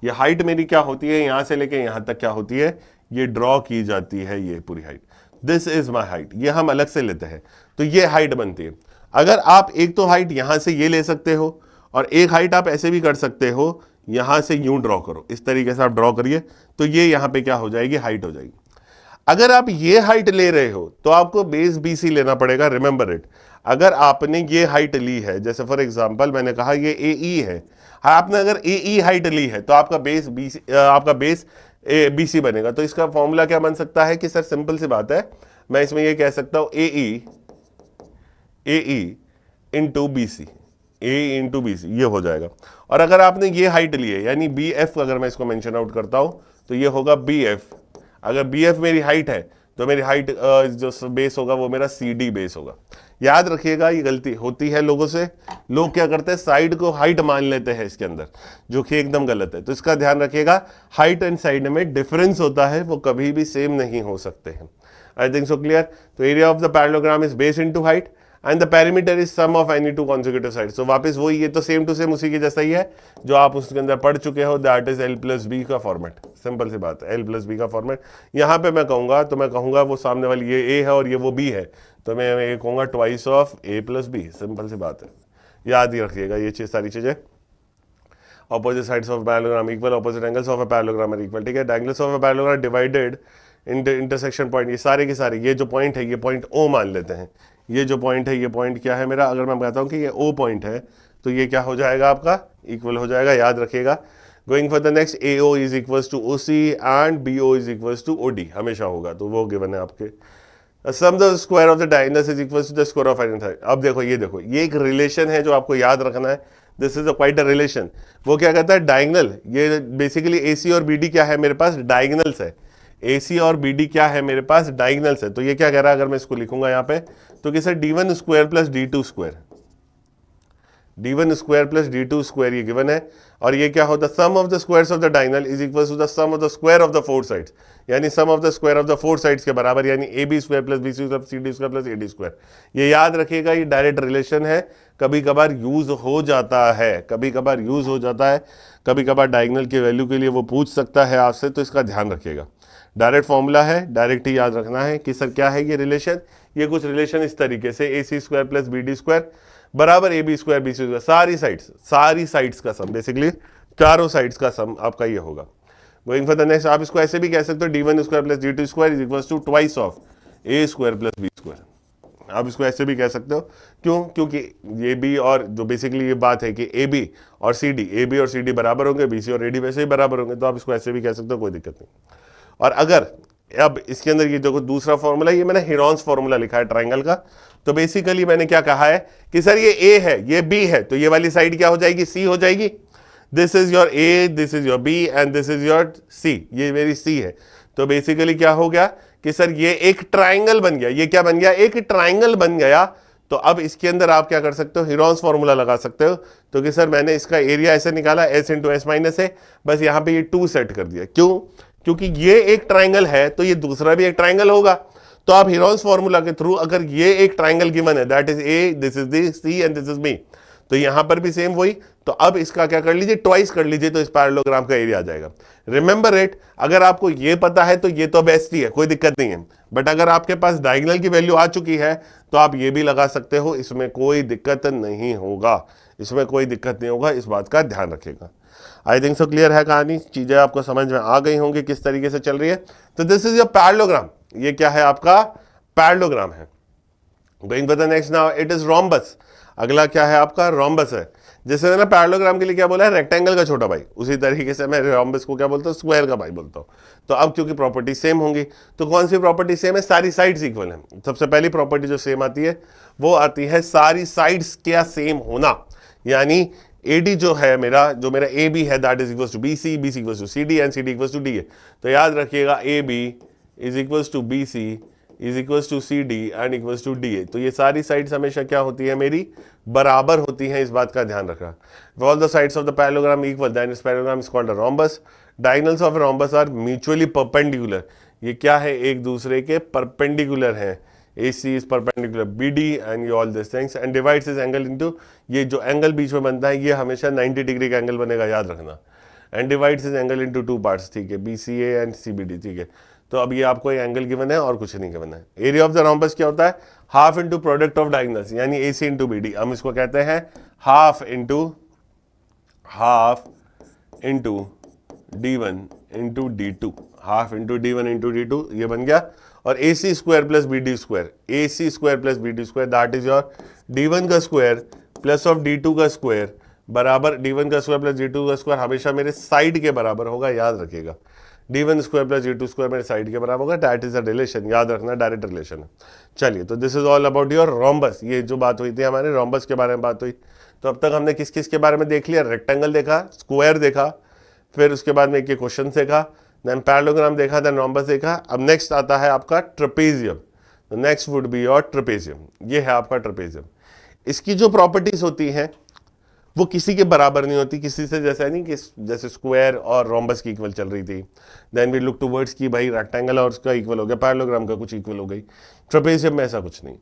ये हाइट मेरी क्या होती है, यहां से लेके यहां तक क्या होती है, ये ड्रॉ की जाती है, ये पूरी height, this is my height, ये हम अलग से लेते हैं, तो ये हाइट बनती है। अगर आप एक तो हाइट यहां से ये ले सकते हो, और एक हाइट आप ऐसे भी कर सकते हो, यहां से यूं ड्रॉ करो, इस तरीके से आप ड्रॉ करिए, तो ये यहां पे क्या हो जाएगी, हाइट हो जाएगी। अगर आप ये हाइट ले रहे हो तो आपको बेस BC लेना पड़ेगा, रिमेंबर इट। अगर आपने ये हाइट ली है, जैसे फॉर एग्जांपल मैंने कहा ये AE है, आपने अगर AE हाइट ली है तो आपका बेस BC बनेगा। तो इसका फॉर्मूला क्या बन सकता है कि सर सिंपल सी बात है, मैं इसमें ये कह सकता हूं AE into BC, AE into BC, ये हो जाएगा। और अगर आपने ये हाइट ली है, यानी BF, अगर मैं इसको मेंशन आउट करता हूं तो ये होगा BF। अगर BF मेरी हाइट है तो मेरी हाइट जो बेस होगा वो मेरा CD बेस होगा। याद रखिएगा, ये गलती होती है लोगों से, लोग क्या करते हैं साइड को हाइट मान लेते हैं इसके अंदर, जो कि एकदम गलत है। तो इसका ध्यान रखिएगा, हाइट एंड साइड में डिफरेंस होता है, वो कभी भी सेम नहीं हो सकते हैं। I think so clear. तो area of the parallelogram is base into height and the perimeter is sum of any two consecutive sides. तो वापस वही, ये तो सेम टू सेम उसी के जैसा ही है जो आप उसके अंदर पढ़ चुके हो, दैट इज L+B का फॉर्मेट। सिंपल सी बात है, L+B का फॉर्मेट। यहाँ पे मैं कहूंगा तो मैं कहूंगा वो सामने वाली ये A है और ये वो B है, तो मैं ये कहूंगा ट्वाइस ऑफ A+B। सिंपल सी बात है, याद ही रखिएगा ये सारी चीजें। Opposite sides of parallelogram equal, opposite angles of a parallelogram are equal, ठीक है। Diagonals of a parallelogram divided intersection point, ये सारे के सारे, ये जो पॉइंट है ये पॉइंट O मान लेते हैं। ये जो पॉइंट है ये पॉइंट क्या है मेरा, अगर मैं कहता हूं कि ये O पॉइंट है तो ये क्या हो जाएगा आपका, इक्वल हो जाएगा। याद रखिएगा, going for the next, AO is equals to OC and BO is equals to OD, हमेशा होगा, तो वो गिवन है आपके। Sum the square of the diagonals is equals to the square of hypotenuse. अब देखो ये एक रिलेशन है जो आपको याद रखना है, this is quite a relation. वो क्या कहता है, डायगोनल, ये बेसिकली AC और BD क्या है मेरे पास, डायगोनल्स है। AC और BD क्या है मेरे पास, डायगोनल्स है। तो ये क्या कह रहा है, अगर मैं इसको लिखूंगा यहाँ पे तो कि sir D1 square plus D2 square, d1 square plus d2 square ये गिवन है, और ये क्या होता है, sum of the squares of the diagonal is equal to the sum of the square of the four sides, यानी sum of the square of the four sides के बराबर, यानी A B square plus B C square C D square plus A D square. ये याद रखिएगा, ये direct relation है, कभी कभार यूज हो जाता है, कभी कभार यूज हो जाता है, कभी कभार डायगोनल की वैल्यू के लिए वो पूछ सकता है आपसे, तो इसका ध्यान रखिएगा। डायरेक्ट फॉर्मूला है, डायरेक्ट ही याद रखना है कि सर क्या है ये रिलेशन, ये कुछ रिलेशन इस तरीके से A C square plus B D square बराबर A B square B C square, सारी साइड्स का सम, बेसिकली चारों साइड्स का सम आपका ये होगा। गोइंग फॉर द नेक्स्ट, आप इसको ऐसे भी कह सकते हो d1 square plus d2 square is equal to twice of A square plus B square. आप इसको ऐसे भी कह सकते हो, क्यों, क्योंकि ये भी, और जो बेसिकली ये बात है कि ए बी और सी डी बराबर होंगे, बी सी और ए डी वैसे ही बराबर होंगे, तो आप इसको ऐसे भी कह सकते हो, कोई दिक्कत नहीं। और अगर अब इसके अंदर ये जो दूसरा फॉर्मूला, ये मैंने हेरॉन्स फॉर्मूला लिखा है ट्राइंगल का, तो बेसिकली मैंने क्या कहा है कि सर ये ए है, ये बी है, तो ये वाली साइड क्या हो जाएगी, सी हो जाएगी। This is your A, this is your B and this is your C, ये मेरी सी है। तो बेसिकली क्या हो गया कि सर ये एक ट्राइंगल बन गया, ये क्या बन गया, एक ट्राइंगल बन गया। तो अब इसके अंदर आप क्या कर सकते हो, हेरॉन्स फॉर्मूला लगा सकते हो। तो कि सर मैंने इसका एरिया ऐसे निकाला, एस इंटू एस माइनस ए, बस यहाँ पे ये 2 सेट कर दिया। क्यों, क्योंकि ये एक ट्राइंगल है तो ये दूसरा भी एक ट्राइंगल होगा। तो आप हेरॉन्स फॉर्मूला के थ्रू, अगर ये एक ट्राइंगल गिवन है, that is A, this is the C and this is B, तो यहां पर भी सेम वही। तो अब इसका क्या कर लीजिए, ट्वाइस कर लीजिए, तो इस पैरेललोग्राम का एरिया आ जाएगा। रिमेंबर इट, अगर आपको ये पता है तो ये तो बेस्ट ही है, कोई दिक्कत नहीं है। बट अगर आपके पास डायगोनल की वैल्यू आ चुकी है तो आप ये भी लगा सकते हो, इसमें कोई दिक्कत नहीं होगा, इसमें कोई दिक्कत नहीं होगा, इस बात का ध्यान रखिएगा। आई थिंक सो क्लियर है कहानी, चीजें आपको समझ में आ गई होंगी किस तरीके से चल रही है। तो दिस इज योर पैरेललोग्राम, ये क्या है आपका पैरेललोग्राम है। Going for the next now, it is rhombus. अगला क्या है आपका, रोम्बस है। जैसे मैंने पैरेललोग्राम के लिए क्या बोला है, रेक्टेंगल का छोटा भाई, उसी तरीके से मैं रोम्बस को क्या बोलता हूँ, स्क्वायर का भाई बोलता हूँ। तो अब क्योंकि प्रॉपर्टी सेम होंगी, तो कौन सी प्रॉपर्टी सेम है, सारी साइड्स इक्वल है। सबसे पहली प्रॉपर्टी जो सेम आती है वो आती है सारी साइड्स क्या सेम होना, यानी AD जो है मेरा, जो मेरा AB है, that is equal to BC, BC equal to CD and CD equal to DA। तो याद रखिएगा AB is equal to BC is equal to CD and equal to DA। तो ये सारी साइड्स हमेशा क्या होती है मेरी, बराबर होती हैं, इस बात का ध्यान रखना। All the sides of the parallelogram equal, then this parallelogram is called a rhombus. Diagonals of rhombus are mutually perpendicular, ये क्या है, एक दूसरे के परपेंडिकुलर हैं। AC is perpendicular BD and all these things and divides this angle into, ये जो angle बीच में बनता है ये हमेशा 90 डिग्री का एंगल बनेगा, याद रखना। and divides this angle into 2 parts, ठीक है, BCA and CBD, ठीक है। तो अब ये आपको एक एंगल गिवन है और कुछ नहीं गिवन है। एरिया ऑफ द रोम्बस क्या होता है, half into product of diagonals, यानी AC इंटू BD। हम इसको कहते हैं half into D1 into D2, half into D1 into D2, ये बन गया। और AC square plus BD square, AC square plus BD square, that is your D1 का स्क्वायर प्लस ऑफ D2 का स्क्वायर बराबर, D1 का स्क्वायर प्लस D2 का square हमेशा मेरे साइड के बराबर होगा, याद रखिएगा। D1 square plus D2 square मेरे साइड के बराबर होगा, दैट इज अ रिलेशन, याद रखना, डायरेक्ट रिलेशन है। चलिए, तो this is all about your rhombus. ये जो बात हुई थी हमारे रोम्बस के बारे में बात हुई। तो अब तक हमने किस किस के बारे में देख लिया, रेक्टेंगल देखा, स्क्वायर देखा, फिर उसके बाद में एक क्वेश्चन देखा, देन पैरेललोग्राम देखा, देन रोम्बस देखा। अब नेक्स्ट आता है आपका ट्रेपेजियम। तो next would be your trapezium, ये है आपका ट्रेपेजियम। इसकी जो प्रॉपर्टीज होती हैं वो किसी के बराबर नहीं होती, किसी से जैसा नहीं कि जैसे स्क्वायर और रोम्बस की इक्वल चल रही थी, देन वी लुक टूवर्ड्स की भाई रेक्टेंगल और उसका इक्वल हो गया, पैरेललोग्राम का कुछ इक्वल हो गई। ट्रेपेजियम में ऐसा कुछ नहीं।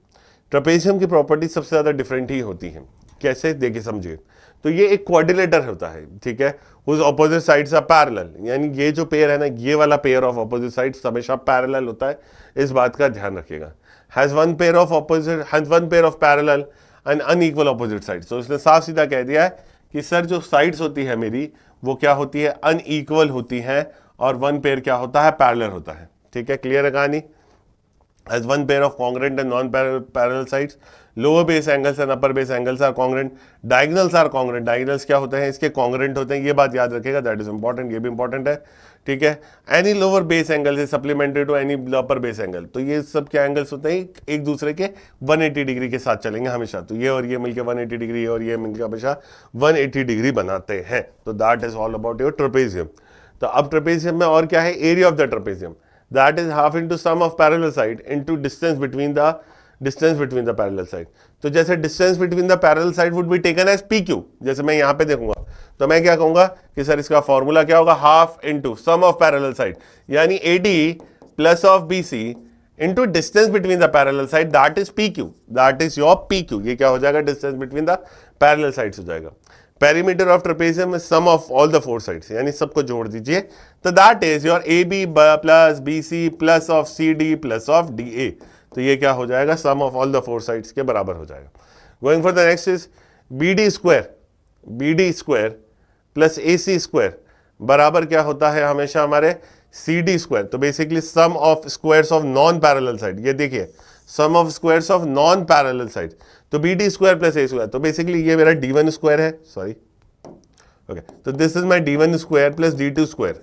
ट्रेपेजियम की प्रॉपर्टीज सबसे ज़्यादा डिफरेंट ही होती हैं। कैसे, देखिए समझिए। तो ये एक क्वाड्रिलेटर होता है, ठीक है, उस ऑपोजिट साइड्स आर पैरेलल, यानी ये जो पेयर है ना, ये वाला पेयर ऑफ ऑपोजिट साइड्स हमेशा पैरेलल होता है, इस बात का ध्यान रखिएगा। Has one pair of parallel and unequal opposite sides. तो उसने साफ सीधा कह दिया है कि सर जो साइड्स होती है मेरी वो क्या होती है, अनइक्वल होती है, और वन पेयर क्या होता है, पैरेलल होता है। ठीक है, क्लियर है कहानी। As one pair of congruent and non-parallel sides, lower base angles and upper base angles are congruent, diagonals are congruent, diagonals क्या होते हैं, इसके congruent होते हैं, ये बात याद रखेगा, that is important, ये भी important है, ठीक है। any lower base angle is supplementary to any upper base angle, तो ये सब क्या एंगल्स होते हैं, एक दूसरे के 180 डिग्री के साथ चलेंगे हमेशा। तो ये और ये मिलकर 180 डिग्री और ये मिलकर हमेशा 180 डिग्री बनाते हैं। तो that is all about your trapezium। तो अब ट्रेपेजियम में और क्या है, area of the trapezium, that is half into sum of parallel side into distance between the distance between the parallel side. तो जैसे distance between the parallel side would be taken as P Q, जैसे मैं यहां पे देखूंगा तो मैं क्या कहूंगा कि सर इसका फॉर्मूला क्या होगा, half into sum of parallel side, यानी AD plus of BC into distance between the parallel side, that is P Q, that is your P Q. ये क्या हो जाएगा, distance between the parallel sides हो जाएगा। Perimeter of trapezium is sum of all the four sides, यानी सबको जोड़ दीजिए, तो that is your A B plus B C plus of C D plus of D A. तो ये क्या हो जाएगा, sum of all the four sides के बराबर हो जाएगा। Going for the next is B D square plus A C square बराबर क्या होता है हमेशा हमारे सी डी स्क्वायर। तो basically sum of squares of non parallel side, ये देखिए sum of squares of non parallel side, तो B D square plus A square. तो बेसिकली ये मेरा डी1 स्क्वायर है, सॉरी ओके, तो this is my D one square plus D two square,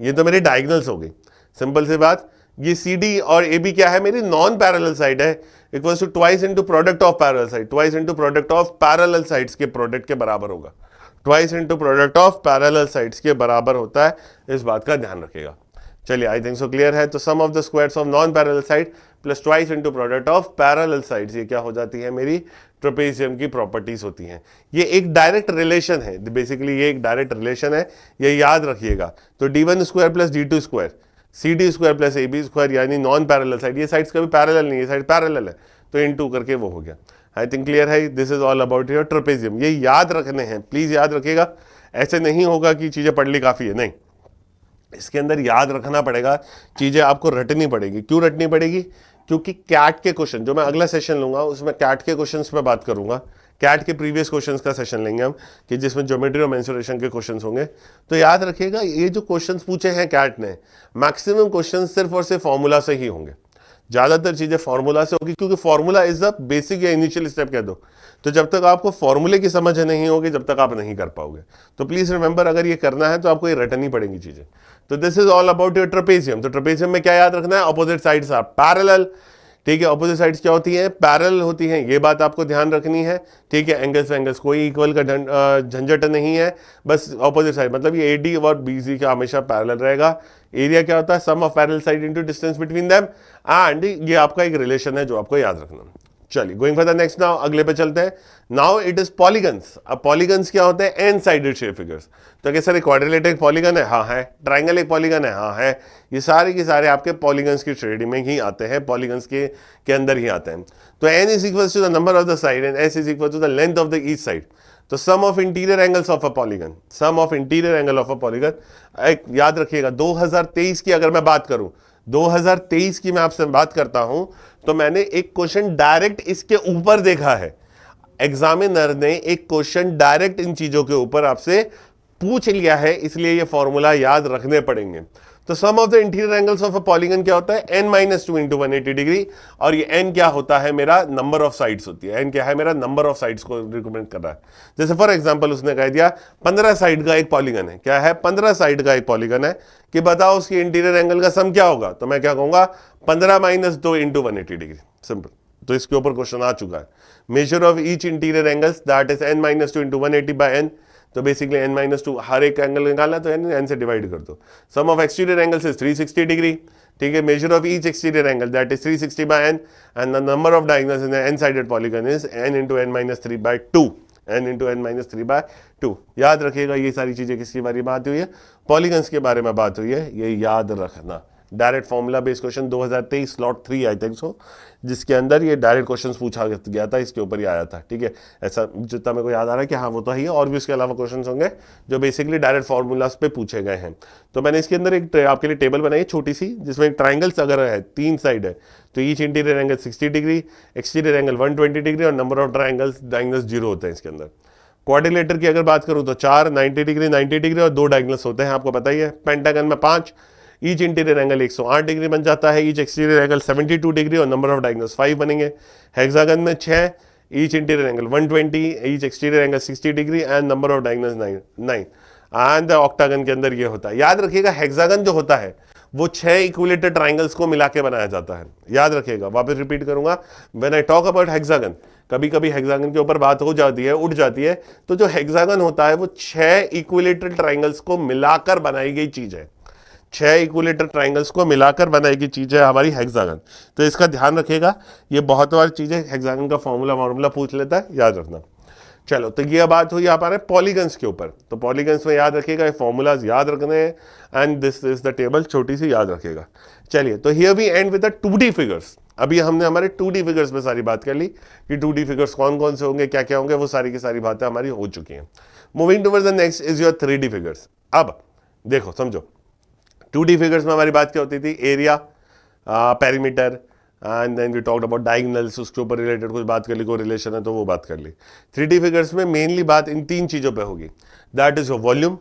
ये तो मेरी डायगोनल्स हो गई। सिंपल सी बात, ये सी डी और ए बी क्या है, मेरी नॉन पैरेलल साइड है, equals to twice into product of parallel side, twice into product of parallel sides के प्रोडक्ट के बराबर होगा, twice into product of parallel sides के बराबर होता है, इस बात का ध्यान रखिएगा। चलिए आई थिंक सो क्लियर है। तो sum of the squares of non parallel side plus twice into product of parallel sides, ये क्या हो जाती है, मेरी ट्रेपेजियम की प्रॉपर्टीज होती हैं। ये एक डायरेक्ट रिलेशन है, बेसिकली ये एक डायरेक्ट रिलेशन है, ये याद रखिएगा। तो D one square plus D two square, C D square plus A B square, यानी नॉन पैरेलल साइड, ये साइड्स कभी पैरेलल नहीं है, साइड पैरेलल है, तो इनटू करके वो हो गया। आई थिंक क्लियर है। This is all about your trapezium, ये याद रखने हैं, प्लीज याद रखिएगा। ऐसे नहीं होगा कि चीजें पढ़ ली काफी है, नहीं, इसके अंदर याद रखना पड़ेगा, चीजें आपको रटनी पड़ेगी। क्यों रटनी पड़ेगी, क्योंकि कैट के क्वेश्चन जो मैं अगला सेशन लूंगा उसमें कैट के क्वेश्चंस पे बात करूंगा। कैट के प्रीवियस क्वेश्चंस का सेशन लेंगे हम, कि जिसमें ज्योमेट्री और मेंसुरेशन के क्वेश्चंस होंगे। तो याद रखिएगा, ये जो क्वेश्चंस पूछे हैं कैट ने, मैक्सिमम क्वेश्चंस सिर्फ और सिर्फ फॉर्मूला से ही होंगे, ज्यादातर चीजें फॉर्मूला से होगी, क्योंकि फॉर्मूला इज द बेसिक या इनिशियल स्टेप कह दो। तो जब तक आपको फॉर्मूले की समझ नहीं होगी, जब तक आप नहीं कर पाओगे। तो प्लीज रिमेंबर, अगर ये करना है तो आपको ये रटनी पड़ेंगी चीजें। तो this is all about your trapezium. तो ट्रेपेजियम में क्या याद रखना है, ऑपोजिट साइड्स आर पैरेलल, ठीक है, ऑपोजिट साइड्स क्या होती हैं, पैरेलल होती हैं, ये बात आपको ध्यान रखनी है, ठीक है। एंगल्स एंगल्स कोई इक्वल का झंझट नहीं है, बस ऑपोजिट साइड, मतलब ये एडी और बीसी का हमेशा पैरेलल रहेगा। एरिया क्या होता है, sum of parallel side into distance between them, and ये आपका एक रिलेशन है जो आपको याद रखना। चलिए going for the next, now अगले पे चलते हैं। Now it is polygons. अब पॉलीगन्स क्या होते हैं, एन साइडेड शेप फिगर्स। तो क्या सर क्वाड्रिलेटरल एक पॉलीगन है, हाँ है। ट्राइंगल एक पॉलीगन है, हाँ है। ये सारे के सारे आपके पॉलीगन्स की श्रेणी में ही आते हैं, पॉलीगन्स के अंदर ही आते हैं। तो N is equal to the number of the side and S is equal to the length of the each side. तो sum of interior angles of a polygon, sum of interior angle of a polygon, एक याद रखिएगा 2023 की अगर मैं बात करूं, 2023 की मैं आपसे बात करता हूं, तो मैंने एक क्वेश्चन डायरेक्ट इसके ऊपर देखा है। एग्जामिनर ने एक क्वेश्चन डायरेक्ट इन चीजों के ऊपर आपसे पूछ लिया है, इसलिए ये फॉर्मूला याद रखने पड़ेंगे। तो sum of the interior angles of a polygon क्या होता है, n-2 इंटू 180 डिग्री, और ये n क्या होता है, मेरा नंबर ऑफ साइड्स होती है। n क्या है, मेरा नंबर ऑफ साइड्स को रिकमेंड कर रहा है। जैसे फॉर एग्जांपल उसने कह दिया 15 साइड का एक पॉलीगन है, क्या है, 15 साइड का एक पॉलीगन है, कि बताओ उसकी इंटीरियर एंगल का सम क्या होगा। तो मैं क्या कहूंगा, 15 - 2 इंटू 180 डिग्री, सिंपल। तो इसके ऊपर क्वेश्चन आ चुका है। Measure of each interior angles that is n-2 into 180 by n। तो बेसिकली n-2 हर एक एंगल निकालना, तो n से डिवाइड कर दो। Sum of exterior angles is 360 degree, ठीक है। Measure of each exterior angle that is 360 by n, and the number of diagonals in n sided polygon is n into n-3 by 2, n into n-3 by 2। याद रखिएगा, ये सारी चीजें किसकी बारे में बात हुई है, पॉलीगन्स के बारे में बात हुई है, ये याद रखना। Direct formula based question 2023 slot 3 आई थिंक सो, जिसके अंदर ये डायरेक्ट क्वेश्चन पूछा गया था, इसके ऊपर ही आया था, ठीक है। ऐसा जितना मेरे को याद आ रहा है कि हाँ वो तो है, और भी उसके अलावा क्वेश्चन होंगे जो बेसिकली डायरेक्ट फॉर्मूलाज पे पूछे गए हैं। तो मैंने इसके अंदर एक आपके लिए टेबल बनाई है छोटी सी, जिसमें ट्राइंगल्स अगर है 3 साइड है, तो each interior angle 60 degree, exterior angle 120 degree, और नंबर ऑफ ट्राइंगल्स डायगोनल्स 0 होते हैं इसके अंदर। क्वाड्रिलेटर की अगर बात करूं तो 4 90 डिग्री 90 डिग्री और 2 डायगोनल्स होते हैं, आपको पता ही है। पेंटागन में 5, ईच इंटीरियर एंगल 108 डिग्री बन जाता है, ईच एक्सटीरियर एंगल 72 डिग्री और नंबर ऑफ डायगोनल्स 5 बनेंगे। हेक्सागन में 6, each interior angle 120, each exterior angle 60 degree and number of diagonals 9। And octagon के अंदर ये होता है। याद रखिएगा, हेक्सागन जो होता है वो 6 इक्विलेटरल ट्राइंगल्स को मिला के बनाया जाता है। याद रखिएगा, वापस रिपीट करूंगा, when I talk about hexagon, कभी कभी हेक्सागन के ऊपर बात हो जाती है, उठ जाती है। तो जो हेक्सागन होता है वो 6 इक्विलेटरल ट्राइंगल्स को मिलाकर बनाई गई चीज है। 6 इक्विलेटरल ट्राइंगल्स को मिलाकर बनाई गई चीज है हमारी हेक्सागन। तो इसका ध्यान रखिएगा, ये बहुत बार चीजें हेक्सागन का फॉर्मूला पूछ लेता है, याद रखना। चलो, तो ये बात हुई आप आ रहे पॉलीगन्स के ऊपर। तो पॉलीगन्स में याद रखिएगा, फॉर्मूलाज याद रखने हैं and this is the table, छोटी सी याद रखिएगा। चलिए, तो here we end with the 2D figures. अभी हमने हमारे 2D फिगर्स में सारी बात कर ली कि 2D फिगर्स कौन कौन से होंगे, क्या क्या होंगे, वो सारी की सारी बातें हमारी हो चुकी हैं। Moving towards the next is your 3D figures. अब देखो समझो, 2D फिगर्स में हमारी बात क्या होती थी, area, perimeter and then we talked about diagonals, उसके ऊपर रिलेटेड कुछ बात कर ली, कोई रिलेशन है तो वो बात कर ली। 3D फिगर्स में मेनली बात इन 3 चीजों पे होगी, that is your volume,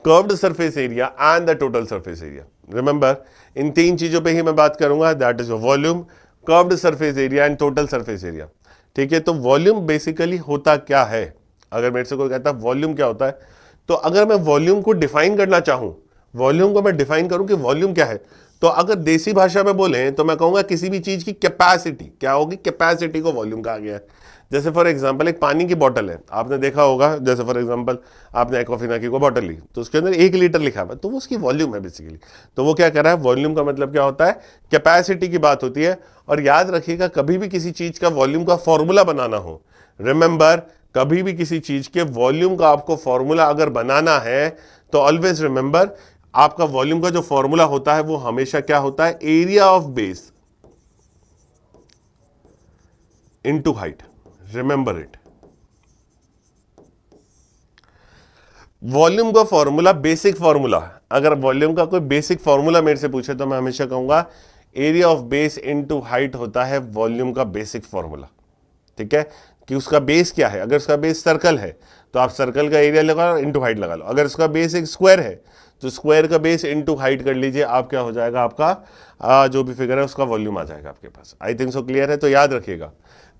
curved surface area and the total surface area. Remember, इन 3 चीजों पे ही मैं बात करूंगा, that is your volume, curved surface area and total surface area. ठीक है, तो वॉल्यूम बेसिकली होता क्या है, अगर मेरे से कोई कहता है वॉल्यूम क्या होता है, तो अगर मैं वॉल्यूम को डिफाइन करना चाहूं, वॉल्यूम को मैं डिफाइन करूं कि वॉल्यूम क्या है, तो अगर देसी भाषा में बोले तो मैं कहूंगा किसी भी चीज की कैपेसिटी क्या होगी, कैपेसिटी को वॉल्यूम कहा गया है। जैसे फॉर एग्जांपल एक पानी की बोतल है, आपने देखा होगा, जैसे फॉर एग्जांपल आपने एक्वाफिना की कोई बोतल ली तो उसके अंदर 1 लीटर लिखा हुआ है, तो वो उसकी वॉल्यूम है बेसिकली। तो वो क्या कर रहा है, वॉल्यूम का मतलब क्या होता है, कैपेसिटी की बात होती है। और याद रखिएगा, कभी भी किसी चीज का वॉल्यूम का फॉर्मूला बनाना हो, रिमेंबर, कभी भी किसी चीज के वॉल्यूम का आपको फॉर्मूला अगर बनाना है तो ऑलवेज रिमेंबर, आपका वॉल्यूम का जो फॉर्मूला होता है वो हमेशा क्या होता है, area of base into height. Remember it, volume का फॉर्मूला, बेसिक फॉर्मूला, अगर वॉल्यूम का कोई बेसिक फॉर्मूला मेरे से पूछे तो मैं हमेशा कहूंगा area of base into height होता है वॉल्यूम का बेसिक फॉर्मूला। ठीक है, कि उसका बेस क्या है, अगर उसका बेस सर्कल है तो आप सर्कल का एरिया लगा लो इनटू हाइट लगा लो, अगर उसका बेस एक स्क्वायर है तो स्क्वायर का बेस इनटू हाइट कर लीजिए, आप क्या हो जाएगा, आपका जो भी फिगर है उसका वॉल्यूम आ जाएगा आपके पास। आई थिंक सो क्लियर है। तो याद रखिएगा,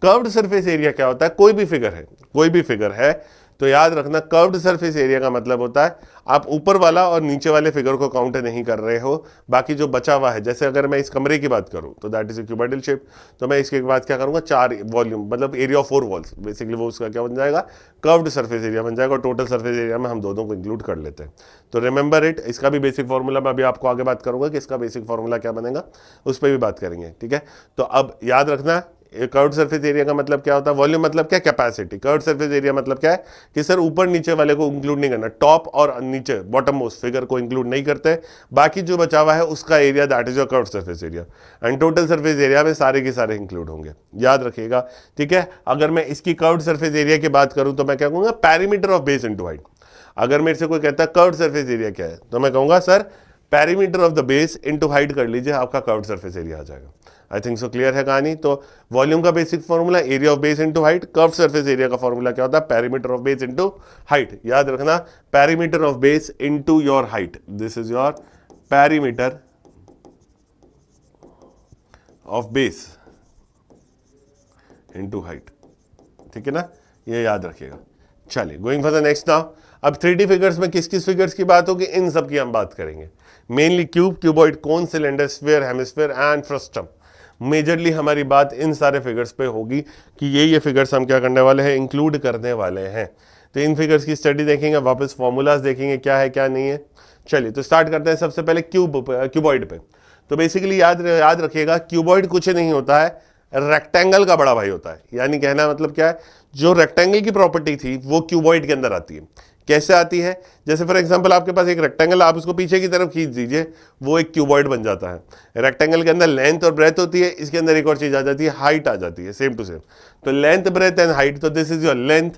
कर्व्ड सरफेस एरिया क्या होता है, कोई भी फिगर है, कोई भी फिगर है तो याद रखना कर्व्ड सरफेस एरिया का मतलब होता है आप ऊपर वाला और नीचे वाले फिगर को काउंट नहीं कर रहे हो, बाकी जो बचा हुआ है। जैसे अगर मैं इस कमरे की बात करूं तो that is A cuboidal shape, तो मैं इसके बाद क्या करूंगा, 4 वॉल्यूम मतलब एरिया ऑफ 4 वॉल्स, बेसिकली वो उसका क्या बन जाएगा, कर्व्ड सरफेस एरिया बन जाएगा। और टोटल सरफेस एरिया में हम दोनों को इंक्लूड कर लेते हैं। तो रिमेंबर इट, इसका भी बेसिक फॉर्मूला मैं अभी आपको आगे बात करूंगा कि इसका बेसिक फॉर्मूला क्या बनेगा, उस पर भी बात करेंगे। ठीक है, तो अब याद रखना, कर्व्ड सरफेस एरिया का मतलब क्या होता है, वॉल्यूम मतलब क्या, कैपेसिटी। कर्व्ड सरफेस एरिया मतलब क्या है कि सर ऊपर नीचे वाले को इंक्लूड नहीं करना, टॉप और नीचे बॉटम मोस्ट फिगर को इंक्लूड नहीं करते, बाकी जो बचा हुआ है उसका area, that is your curved surface area. And total surface area में सारे के सारे इंक्लूड होंगे, याद रखिएगा। ठीक है, अगर मैं इसकी कर्व्ड सरफेस एरिया की बात करूं तो मैं क्या कहूंगा, perimeter of base into height. अगर मेरे से कोई कहता है कर्व्ड सरफेस एरिया क्या है तो मैं कहूंगा sir perimeter of the base into height कर लीजिए, आपका कर्व्ड सरफेस एरिया आ जाएगा। आई थिंक सो क्लियर है कहानी। तो वॉल्यूम का basic formula area of base into height, curved surface area का फॉर्मूला क्या होता है, perimeter of base into height. याद रखना, perimeter of base into your height, this is your perimeter of base into height. ठीक है ना, ये याद रखिएगा। चलिए, going for the next now. अब 3D फिगर्स में किस किस फिगर्स की बात होगी, इन सब की हम बात करेंगे। Mainly cube, cuboid, cone, cylinder, sphere, hemisphere and frustum. Majorly हमारी बात इन सारे फिगर्स पे होगी कि ये फिगर्स हम क्या करने वाले हैं, इंक्लूड करने वाले हैं। तो इन फिगर्स की स्टडी देखेंगे, वापस फॉर्मूलाज देखेंगे क्या है क्या नहीं है। चलिए, तो स्टार्ट करते हैं सबसे पहले क्यूबॉइड पे। तो बेसिकली याद रखिएगा, क्यूबॉइड कुछ नहीं होता है, रेक्टेंगल का बड़ा भाई होता है। यानी कहना मतलब क्या है, जो रेक्टेंगल की प्रॉपर्टी थी वो क्यूबॉइड के अंदर आती है। कैसे आती है, जैसे फॉर एग्जांपल आपके पास एक रेक्टेंगल, आप उसको पीछे की तरफ खींच दीजिए, वो एक क्यूबॉइड बन जाता है। रेक्टेंगल के अंदर लेंथ और ब्रेथ होती है, इसके अंदर एक और चीज आ जाती है, हाइट आ जाती है, सेम टू सेम। तो लेंथ, ब्रेथ एंड हाइट, तो दिस इज योर लेंथ।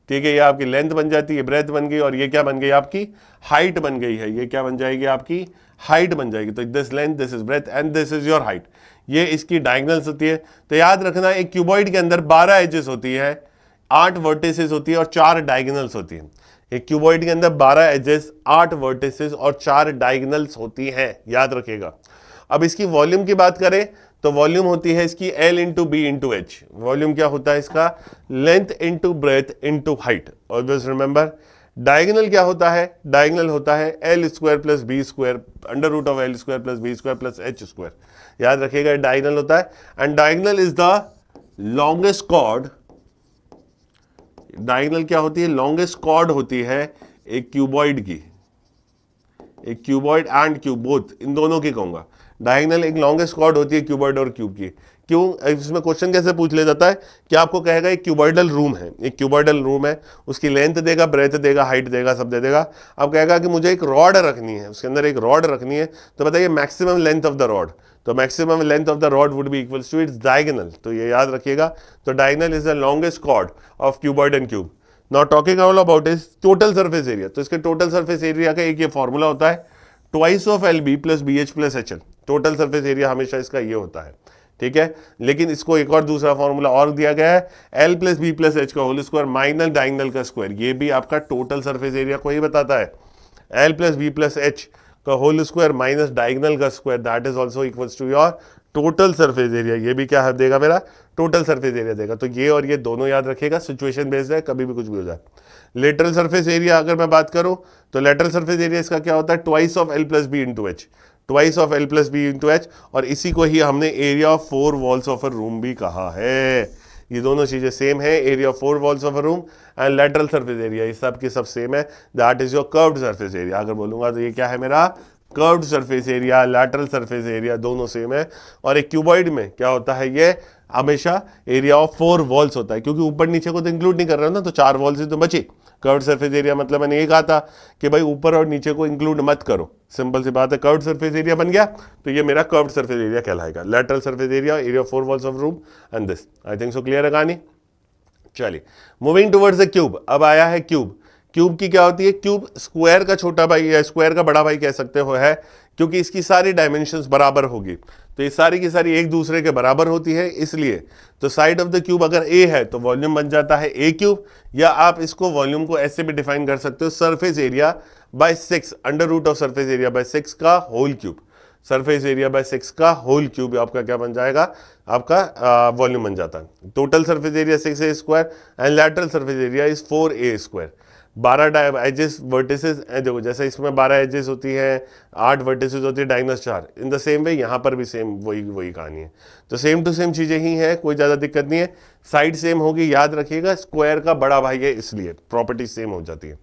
ठीक है, ये आपकी लेंथ बन जाती है, ब्रेथ बन गई, और ये क्या बन गई, आपकी हाइट बन गई है। ये क्या बन जाएगी, आपकी हाइट बन जाएगी। तो this length, this is breadth and this is your height. ये इसकी डायगोनल्स होती है। तो याद रखना, एक क्यूबॉइड के अंदर 12 एजेस होती है, 8 वर्टिसेस होती है और 4 डायगोनल्स होती है। एक क्यूबॉइड के अंदर 12 एजेस, 8 वर्टिसेस और 4 डायगोनल्स होती हैं, याद रखिएगा। अब इसकी वॉल्यूम की बात करें तो वॉल्यूम होती है इसकी L into B into H. Volume क्या होता है इसका, length into breadth into height. Always remember, diagonal क्या होता है, डायगोनल होता है L square plus B square, under root of L square plus B square plus H square. याद रखिएगा, डायगोनल होता है। And diagonal is the longest chord. Diagonal क्या होती है, लॉन्गेस्ट कॉर्ड होती है एक क्यूबॉइड की। एक क्यूबॉइड एंड क्यूब बोथ, इन दोनों की कहूंगा। डायगोनल एक लॉन्गेस्ट कॉर्ड होती है क्यूबॉइड और क्यूब की। क्यों? इसमें क्वेश्चन कैसे पूछ लिया जाता है कि आपको कहेगा एक क्यूबॉइडल रूम है, एक क्यूबॉइडल रूम है, उसकी लेंथ देगा, ब्रेथ देगा, हाइट देगा, सब दे देगा। अब कहेगा कि मुझे एक रॉड रखनी है, उसके अंदर एक रॉड रखनी है, तो बताइए maximum length of the rod. तो maximum length of the rod would be equals to its diagonal, तो ये याद रखिएगा। तो diagonal is the longest chord of cuboid and cube. Now talking all about is total surface area. तो इसके total surface area का एक ये फॉर्मूला होता है, twice of L B plus B H plus H L. Total surface area हमेशा इसका ये होता है, ठीक है। लेकिन इसको एक और दूसरा फॉर्मूला और दिया गया है, L plus B plus H का होल स्क्वायर माइनस डायगोनल का स्क्वायर। ये भी आपका टोटल सरफेस एरिया को ही बताता है। L plus B plus H का होल स्क्वायर माइनस डायगोनल का square, that is also equals to your total surface area. ये भी क्या देगा? मेरा टोटल सरफेस एरिया देगा। तो ये और ये दोनों याद रखिएगा, सिचुएशन बेस्ड है, कभी भी कुछ भी हो जाए। लेटरल सरफेस एरिया अगर मैं बात करूं तो लेटरल सरफेस एरिया इसका क्या होता है? Twice of L plus B into H, twice of L plus B into H. और इसी को ही हमने area of 4 walls of a room भी कहा है। ये दोनों चीजें सेम है, area of 4 walls of a room and lateral surface area, ये सब की सब सेम है। That is your curved surface area. अगर बोलूंगा तो ये क्या है? मेरा curved surface area, lateral surface area दोनों सेम है। और एक क्यूबॉइड में क्या होता है? ये हमेशा एरिया ऑफ 4 वॉल्स होता है, क्योंकि ऊपर नीचे को तो इंक्लूड नहीं कर रहा ना, तो 4 वॉल्स ही तो बची। कर्व्ड सरफेस एरिया मतलब मैंने ये कहा था कि भाई ऊपर और नीचे को इंक्लूड मत करो, सिंपल सी बात है। कर्व्ड सरफेस एरिया बन गया तो ये मेरा कर्व्ड सरफेस एरिया कहलाएगा। Lateral surface area, area of 4 walls of room and this. I think so clear है कहानी। चलिए मूविंग टुवर्ड्स द क्यूब। अब आया है क्यूब। क्यूब की क्या होती है? क्यूब स्क्वायर का छोटा भाई या स्क्वायर का बड़ा भाई कह सकते हो है, क्योंकि इसकी सारी डायमेंशंस बराबर होगी। तो ये सारी की सारी एक दूसरे के बराबर होती है, इसलिए तो साइड ऑफ द क्यूब अगर ए है तो वॉल्यूम बन जाता है ए क्यूब। या आप इसको वॉल्यूम को ऐसे भी डिफाइन कर सकते हो, surface area by 6 under root of surface area by 6 का whole cube. Surface area by 6 का होल क्यूब आपका क्या बन जाएगा? आपका वॉल्यूम बन जाता है। Total surface area 6a square and lateral surface area is 4a square. 12 edges vertices, देखो जैसे इसमें 12 एजेस होती हैं, 8 वर्टिसेस होती है, diagonals 4। In the same way यहाँ पर भी सेम वही कहानी है। तो सेम टू सेम चीजें ही हैं, कोई ज्यादा दिक्कत नहीं है। साइड सेम होगी, याद रखिएगा, स्क्वायर का बड़ा भाई है इसलिए प्रॉपर्टी सेम हो जाती है।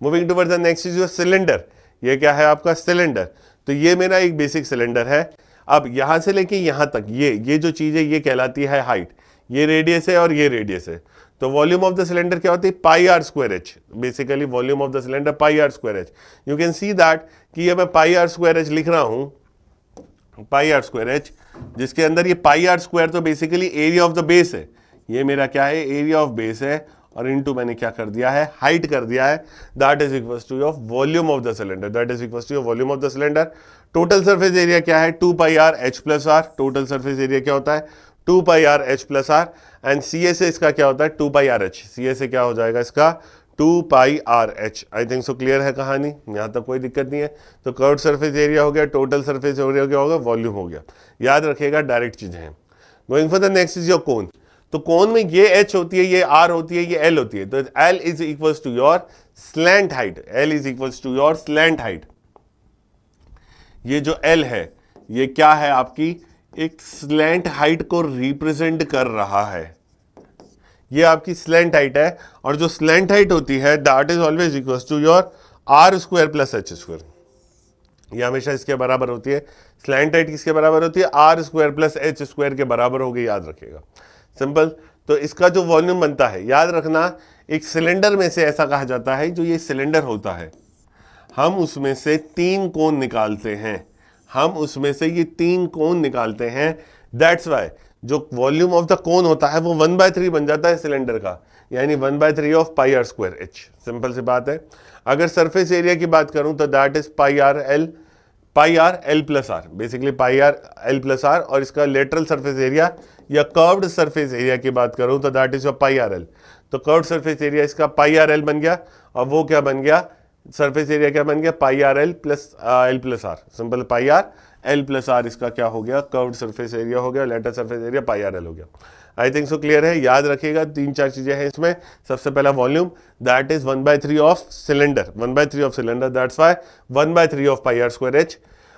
Moving towards the next is your cylinder. ये क्या है? आपका सिलेंडर। तो ये मेरा एक बेसिक सिलेंडर है। अब यहां से लेके यहां तक ये जो चीज है ये कहलाती है हाइट। ये रेडियस है और ये रेडियस है। तो वॉल्यूम ऑफ द सिलेंडर क्या होती है? Pi are square h. Basically volume of the cylinder pi are square h. You can see that कि ये मैं पाई आर स्क्वायर एच लिख रहा हूं, पाई आर स्क्वायर एच, जिसके अंदर ये पाई आर स्क्वायर तो basically area of the base है। ये मेरा क्या है? एरिया ऑफ बेस है, और इनटू मैंने क्या कर दिया है? हाइट कर दिया है। That is equals to your volume of the cylinder, that is equals to your volume of the cylinder. Total surface area क्या है? 2 pi r h plus r. Total surface area क्या होता है? 2 pi r h plus are. And C A से इसका क्या होता है? 2 pi r H. C A से क्या हो जाएगा इसका? 2 pi r h. I think so clear है कहानी, यहाँ तक कोई दिक्कत नहीं है। तो कर्व्ड सरफेस एरिया हो गया, टोटल सरफेस एरिया क्या होगा? वॉल्यूम हो गया। याद रखिएगा, डायरेक्ट चीजें हैं। Going for the next is your cone. तो कोन में ये एच होती है, ये आर होती है, ये एल होती है। तो L is equals to your slant height. L is equals to your slant height. ये जो एल है ये क्या है? आपकी एक स्लैंट हाइट को रिप्रेजेंट कर रहा है। ये आपकी स्लैंट हाइट है, और जो स्लैंट हाइट होती है that is always equals to your R square plus H square. ये हमेशा इसके बराबर होती है। स्लैंट हाइट किसके बराबर होती है? R square plus H square के बराबर होगी, याद रखिएगा, सिंपल। तो इसका जो वॉल्यूम बनता है, याद रखना, एक सिलेंडर में से ऐसा कहा जाता है, जो ये सिलेंडर होता है, हम उसमें से 3 कोन निकालते हैं। हम उसमें से ये 3 कोन निकालते हैं। दैट्स वाई जो वॉल्यूम ऑफ द कोन होता है वो 1/3 बन जाता है सिलेंडर का, यानी 1/3 of pi are square h. Simple सी बात है। अगर सरफेस एरिया की बात करूं तो that is pi R L plus r, basically pi R L plus r. और इसका लेटरल सरफेस एरिया या कर्व्ड सरफेस एरिया की बात करूं तो that is your pi are l. तो कर्व्ड सरफेस एरिया इसका पाई आर एल बन गया, और वो क्या बन गया? सरफेस एरिया क्या बन गया? Pi R L plus r. Simple, pi R L plus r इसका क्या हो गया? कर्व्ड सरफेस एरिया हो गया। Lateral surface area pi are l हो गया। आई थिंक सो क्लियर है। याद रखिएगा 3-4 चीजें हैं इसमें। सबसे पहला volume, that is 1/3 of cylinder, 1/3 of cylinder, that's why 1/3 of pi are square H.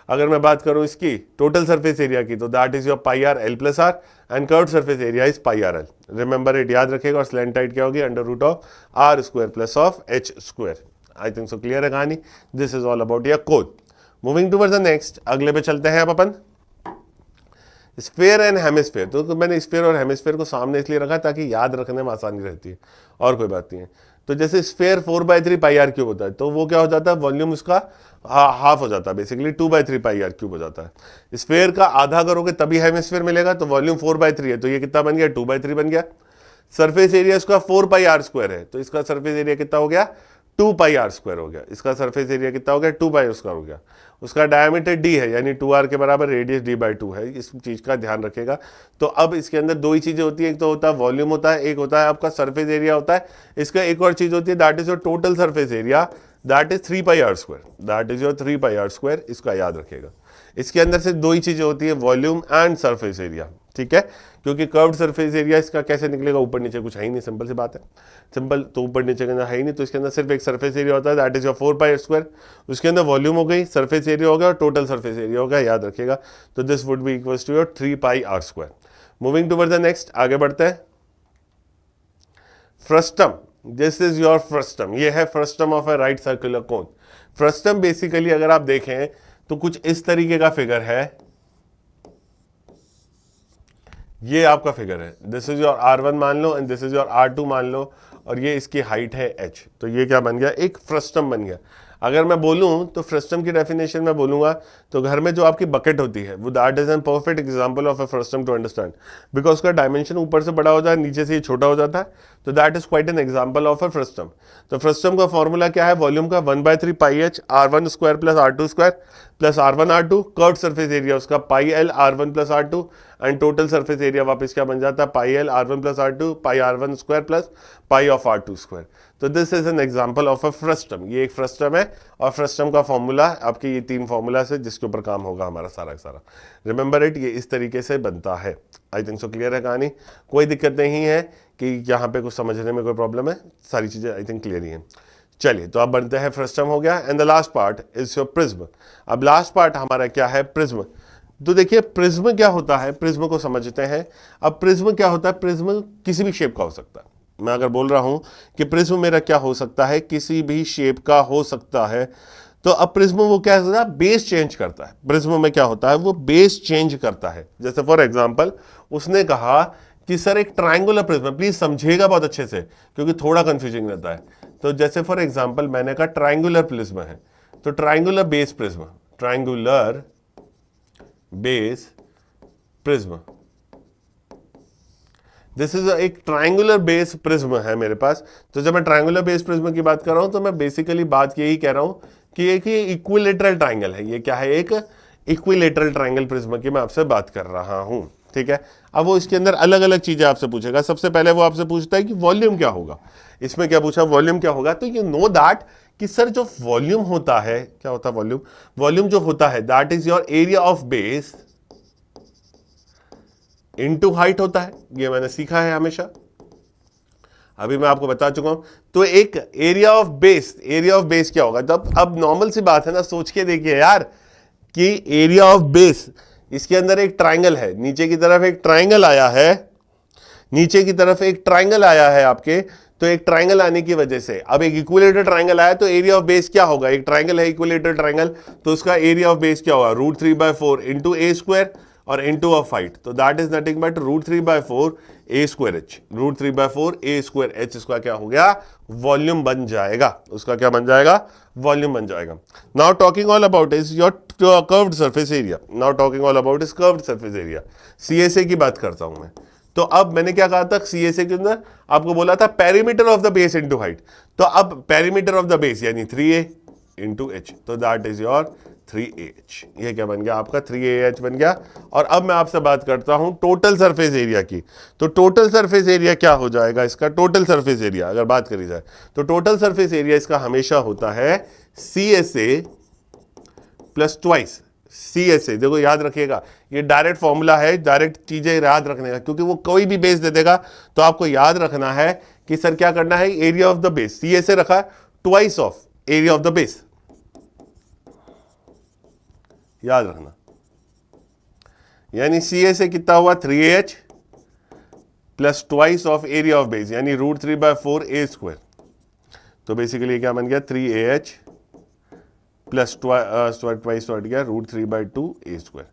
अगर मैं बात करूं इसकी टोटल सरफेस एरिया की, तो that is your pi R L plus are, and curved surface area is pi are L. Remember it, याद रखिएगा। और स्लैंट हाइट क्या होगी? Under root of R square plus of H square. I think so clear है कहानी। This is all about your cone. Moving towards the next, अगले पे चलते हैं अब अपन। स्फेयर एंड हेमिस्फेयर, तो मैंने स्फेयर और हेमिस्फेयर को सामने इसलिए रखा ताकि याद रखने में आसानी रहती है, और कोई बात नहीं है। तो जैसे स्फेयर 4/3 पाई आर क्यूब होता है, तो वो क्या हो जाता है, वॉल्यूम उसका हाफ हो जाता है, बेसिकली 2/3 पाई आर क्यूब हो जाता है। स्फेयर का आधा करोगे तभी हेमिस्फेयर मिलेगा, तो वॉल्यूम 4/3 है, तो ये कितना बन गया, 2/3 बन गया। सरफेस एरिया इसका 4 पाई आर स्क्वायर है, तो इसका सरफेस एरिया कितना हो गया, 2 पाई आर स्क्वायर हो गया। इसका सरफेस एरिया कितना हो गया, 2 पाई स्क्वायर हो गया। उसका डायमीटर d है, यानी 2r के बराबर, रेडियस d/2 है, इस चीज का ध्यान रखेगा। तो अब इसके अंदर दो ही चीजें होती है, एक तो होता है वॉल्यूम होता है, एक होता है आपका सरफेस एरिया होता है। इसका एक और चीज होती है, that is your total surface area, that is 3 pi are square, that is your 3 pi are square. इसका याद रखेगा। इसके अंदर से दो ही चीजें होती है, वॉल्यूम एंड सरफेस एरिया, ठीक है। क्योंकि कर्व्ड सरफेस एरिया इसका कैसे निकलेगा, ऊपर नीचे कुछ है ही नहीं, सिंपल सी बात है, सिंपल। तो ऊपर नीचे के अंदर है ही नहीं, तो इसके अंदर सिर्फ एक सरफेस एरिया होता है, that is your 4 pi square. उसके अंदर वॉल्यूम हो गई, सरफेस एरिया हो गया और टोटल सरफेस एरिया हो गया, याद रखिएगा। तो this would be equals to your 3 pi are square. Moving towards the next, आगे बढ़ते हैं। Frustum, this is your frustum, ये है frustum of a right circular cone. Frustum basically अगर आप देखें तो कुछ इस तरीके का फिगर है, ये आपका फिगर है, दिस इज योर R1 मान लो and this is your R2 मान लो, और ये इसकी हाइट है h। तो ये क्या बन गया, एक फ्रस्टम बन गया। अगर मैं बोलूं तो फ्रस्टम की डेफिनेशन में बोलूंगा तो घर में जो आपकी बकेट होती है वो that is an perfect example of a frustum to understand, because उसका डायमेंशन ऊपर से बड़ा हो जाता है, नीचे से ये छोटा हो जाता है, तो that is quite an example of a frustum. तो फ्रस्टम का फॉर्मूला क्या है, वॉल्यूम का 1/3 pi h R1 square plus R2 square plus R1 R2, curved surface area उसका pi L R1 plus R2, and total surface area वापस क्या बन जाता है, pi L R1 plus R2 pi R1 square plus pi of R2 square. तो this is an example of a frustum, ये एक frustum है, और फ्रस्टम का फॉर्मूला आपके ये 3 फॉर्मूला से जिसके ऊपर काम होगा हमारा सारा का सारा। रिमेंबर इट, ये इस तरीके से बनता है। आई थिंक सो क्लियर है कहानी, कोई दिक्कत नहीं है कि यहाँ पे कुछ समझने में कोई प्रॉब्लम है, सारी चीजें आई थिंक क्लियर ही हैं। चलिए, तो अब बनते हैं, फ्रस्टम हो गया, and the last part is your prism. अब लास्ट पार्ट हमारा क्या है, प्रिज्म। तो देखिए प्रिज्म क्या होता है, प्रिज्म को समझते हैं। अब प्रिज्म क्या होता है, प्रिज्म किसी भी शेप का हो सकता है। मैं अगर बोल रहा हूं कि प्रिज्म मेरा क्या हो सकता है, किसी भी शेप का हो सकता है, तो अब प्रिज्म वो क्या होता है, बेस चेंज करता है। प्रिज्म में क्या होता है, वो बेस चेंज करता है। जैसे फॉर एग्जांपल उसने कहा कि सर एक ट्रायंगुलर प्रिज्म, प्लीज समझिएगा बहुत अच्छे से क्योंकि थोड़ा कंफ्यूजिंग रहता है। तो जैसे फॉर एग्जांपल मैंने कहा ट्रायंगुलर प्रिज्म है, तो triangular base prism, triangular base prism, this is एक ट्रायंगुलर बेस प्रिज्म है मेरे पास। तो जब मैं ट्रायंगुलर बेस प्रिज्म की बात कर रहा हूं तो मैं बेसिकली बात यही कह रहा हूं कि एक ये इक्विलेटरल ट्रायंगल है। ये क्या है, एक इक्विलेटरल ट्रायंगल प्रिज्म की मैं आपसे बात कर रहा हूं, ठीक है। अब वो इसके अंदर अलग अलग चीजें आपसे पूछेगा। सबसे पहले वो आपसे पूछता है कि वॉल्यूम क्या होगा। इसमें क्या पूछा, वॉल्यूम क्या होगा। तो यू नो दैट कि सर जो वॉल्यूम होता है, क्या होता है वॉल्यूम, वॉल्यूम जो होता है that is your area of base into height होता है। ये मैंने सीखा है हमेशा, अभी मैं आपको बता चुका हूं। तो एक area of base, area of base क्या होगा, जब अब नॉर्मल सी बात है ना, सोच के देखिए यार कि एरिया ऑफ बेस, इसके अंदर एक ट्रायंगल है, नीचे की तरफ एक ट्रायंगल आया है, नीचे की तरफ एक ट्रायंगल आया है आपके। तो एक ट्रायंगल आने की वजह से अब एक इक्विलेटरल ट्रायंगल आया, तो एरिया ऑफ बेस क्या होगा, एक ट्रायंगल है इक्विलेटरल ट्रायंगल, तो उसका एरिया ऑफ बेस क्या होगा, √3/4 इंटू ए स्क्वायर और इंटू ऑफ हाइट। तो that is nothing but √3/4 A square H, √3/4 A square H. इसका क्या हो गया, वॉल्यूम बन जाएगा। उसका क्या बन जाएगा, वॉल्यूम बन जाएगा। Now talking all about is your curved surface area. Now talking all about is curved surface area, CSA की बात करता हूं मैं। तो अब मैंने क्या कहा था, CSA के अंदर आपको बोला था perimeter of the base into height. तो अब पेरीमीटर ऑफ द बेस यानी 3a इंटू एच, तो दैट इज योर 3AH। ये क्या बन गया आपका, 3AH बन गया। और अब मैं आपसे बात करता हूं टोटल सरफेस एरिया की। तो टोटल सरफेस एरिया क्या हो जाएगा इसका, टोटल सरफेस एरिया अगर बात करी जाए तो टोटल सरफेस एरिया इसका हमेशा होता है CSA प्लस ट्वाइस CSA। देखो याद रखिएगा, ये डायरेक्ट फॉर्मूला है, डायरेक्ट चीजें याद रखने का, क्योंकि वो कोई भी बेस दे देगा तो आपको याद रखना है कि सर क्या करना है, area of the base CSA रखा twice of area of the base, याद रखना। यानी CSA कितना हुआ, 3AH plus twice of area of base यानी √3/4 ए स्क्वायर। तो बेसिकली क्या बन गया, 3AH प्लस ट्वाइस तो हट गया √3/2a²।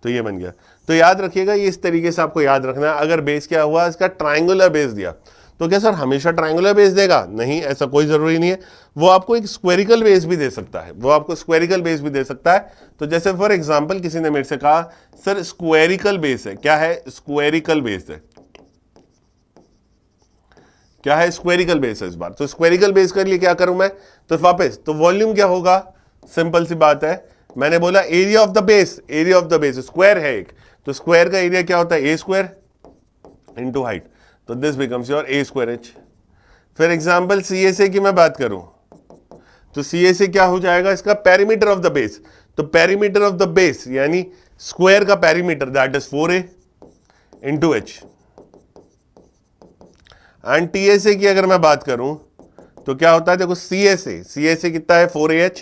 तो ये बन गया। तो याद रखिएगा, ये इस तरीके से आपको याद रखना है। अगर बेस क्या हुआ, इसका ट्राइंगुलर बेस दिया, तो क्या सर हमेशा ट्राइंगुलर बेस देगा? नहीं, ऐसा कोई जरूरी नहीं है। वो आपको एक स्क्वेरिकल बेस भी दे सकता है, वो आपको स्क्वेरिकल बेस भी दे सकता है। तो जैसे फॉर एग्जांपल किसी ने मेरे से कहा सर स्क्वेरिकल बेस है, क्या है? स्क्वेरिकल बेस है। क्या है? स्क्वेरिकल बेस है इस बार। तो स्क्वेरिकल बेस के लिए क्या करूं मैं? तो वापस तो वॉल्यूम क्या होगा? सिंपल सी बात है, मैंने बोला area of the base, area of the base square है एक, तो स्क्वायर का एरिया क्या होता है? a² into height. तो दिस बिकम्स योर a²h। फिर एग्जांपल CSA की मैं बात करूं, तो CSA क्या हो जाएगा? इसका पेरीमीटर ऑफ द बेस। तो पेरीमीटर ऑफ द बेस यानी स्क्वायर का perimeter, that is 4a into h। And TSA की अगर मैं बात करूं तो क्या होता है? देखो CSA कितना है? 4AH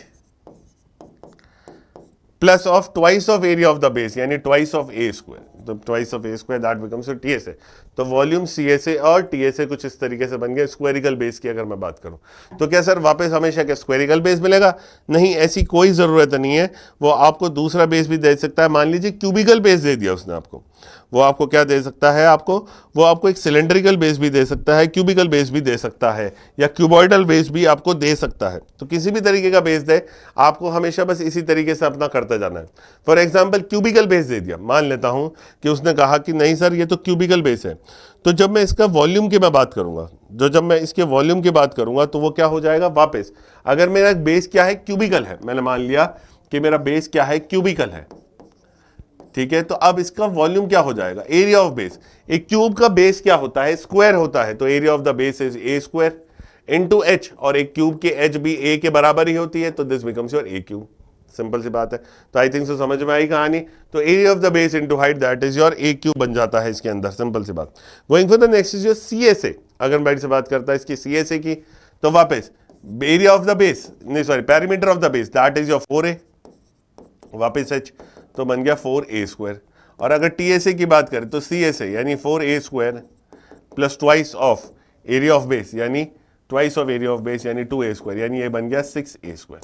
plus of twice of area of the base यानी ट्वाइस ऑफ a²। तो twice of a² that becomes TSA। तो वॉल्यूम CSA और TSA कुछ इस तरीके से बन गए स्क्वेरिकल बेस की अगर मैं बात करूं। तो क्या सर वापस हमेशा क्या स्क्वेरिकल बेस मिलेगा? नहीं, ऐसी कोई जरूरत नहीं है। वो आपको दूसरा बेस भी दे सकता है। मान लीजिए क्यूबिकल बेस दे दिया उसने आपको, वो आपको क्या दे सकता है? वो आपको एक सिलेंड्रिकल बेस भी दे सकता है, क्यूबिकल बेस भी दे सकता है, या क्यूबॉइडल बेस भी आपको दे सकता है। तो किसी भी तरीके का बेस दे, आपको हमेशा बस इसी तरीके से अपना करते जाना है। फॉर एग्जाम्पल क्यूबिकल बेस दे दिया, मान लेता हूं कि उसने कहा कि नहीं सर ये तो क्यूबिकल बेस है, तो जब मैं इसका वॉल्यूम की मैं बात करूंगा, जब मैं इसके वॉल्यूम की बात करूंगा तो वो क्या हो जाएगा? वापस अगर मेरा बेस क्या है? क्यूबिकल है, मैंने मान लिया कि मेरा बेस क्या है? क्यूबिकल है, ठीक है। तो अब इसका वॉल्यूम क्या हो जाएगा? Area of base. एक क्यूब का बेस क्या होता है? स्क्वायर होता है। तो area of the base is a² into h, और एक क्यूब की h भी a के बराबर ही होती है, तो this becomes your a³। Simple सी बात है। तो आई थिंक सो समझ में आई कहानी। तो area of the base into height that is your a³ बन जाता है इसके अंदर। सिंपल सी बात। Going for the next is your CSA। अगर मैं से बात करता है इसकी CSA की, तो वापस एरिया ऑफ द बेस, नहीं sorry, perimeter of the base that is your 4a, वापस h, तो बन गया 4a²। और अगर TSA की बात करें तो CSA यानी 4a² plus twice of area of base यानी twice of area of base यानी 2a², यानी ये बन गया 6a²।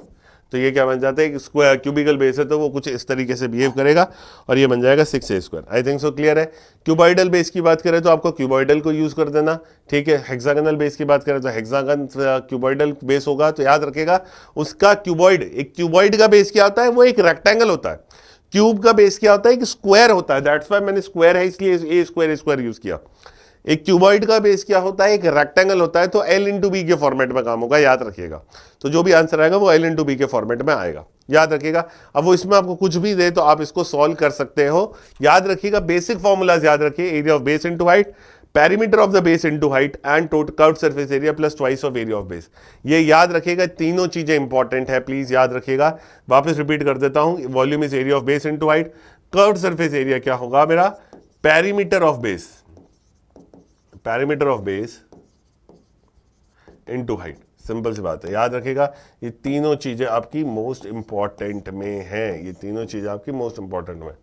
तो ये क्या बन जाता है? स्क्वायर क्यूबिकल बेस है तो वो कुछ इस तरीके से बिहेव करेगा और ये बन जाएगा 6a²। आई थिंक सो क्लियर है। क्यूबॉइडल बेस की बात करें तो आपको क्यूबॉइडल को यूज कर देना, ठीक है। हेक्सागोनल बेस की बात करें तो हेक्सागन क्यूबॉइडल बेस होगा। तो याद रखेगा उसका क्यूबॉइड, एक क्यूबॉइड का बेस क्या होता है? वो एक रेक्टेंगल होता है। क्यूब का बेस क्या होता है? एक स्क्वायर होता है। दैट्स व्हाई मैंने स्क्वायर है इसलिए a² यूज किया। एक क्यूबॉइड का बेस क्या होता है? एक रेक्टेंगल होता है। तो L इंटू बी के फॉर्मेट में काम होगा, याद रखिएगा। तो जो भी आंसर आएगा वो L इंटू बी के फॉर्मेट में आएगा, याद रखिएगा। अब वो इसमें आपको कुछ भी दे तो आप इसको सॉल्व कर सकते हो। याद रखिएगा बेसिक फॉर्मूलाज याद रखिए, area of base into height, perimeter of the base into height and curved surface area plus twice of area of base. ये याद रखिएगा, तीनों चीजें इंपॉर्टेंट है, प्लीज याद रखिएगा। वापस रिपीट कर देता हूं, volume is area of base into height, curved surface area क्या होगा मेरा? Perimeter of base, perimeter of base into height. Simple सी बात है, याद रखिएगा। ये तीनों चीजें आपकी मोस्ट इंपॉर्टेंट में हैं, ये तीनों चीजें आपकी मोस्ट इंपॉर्टेंट में,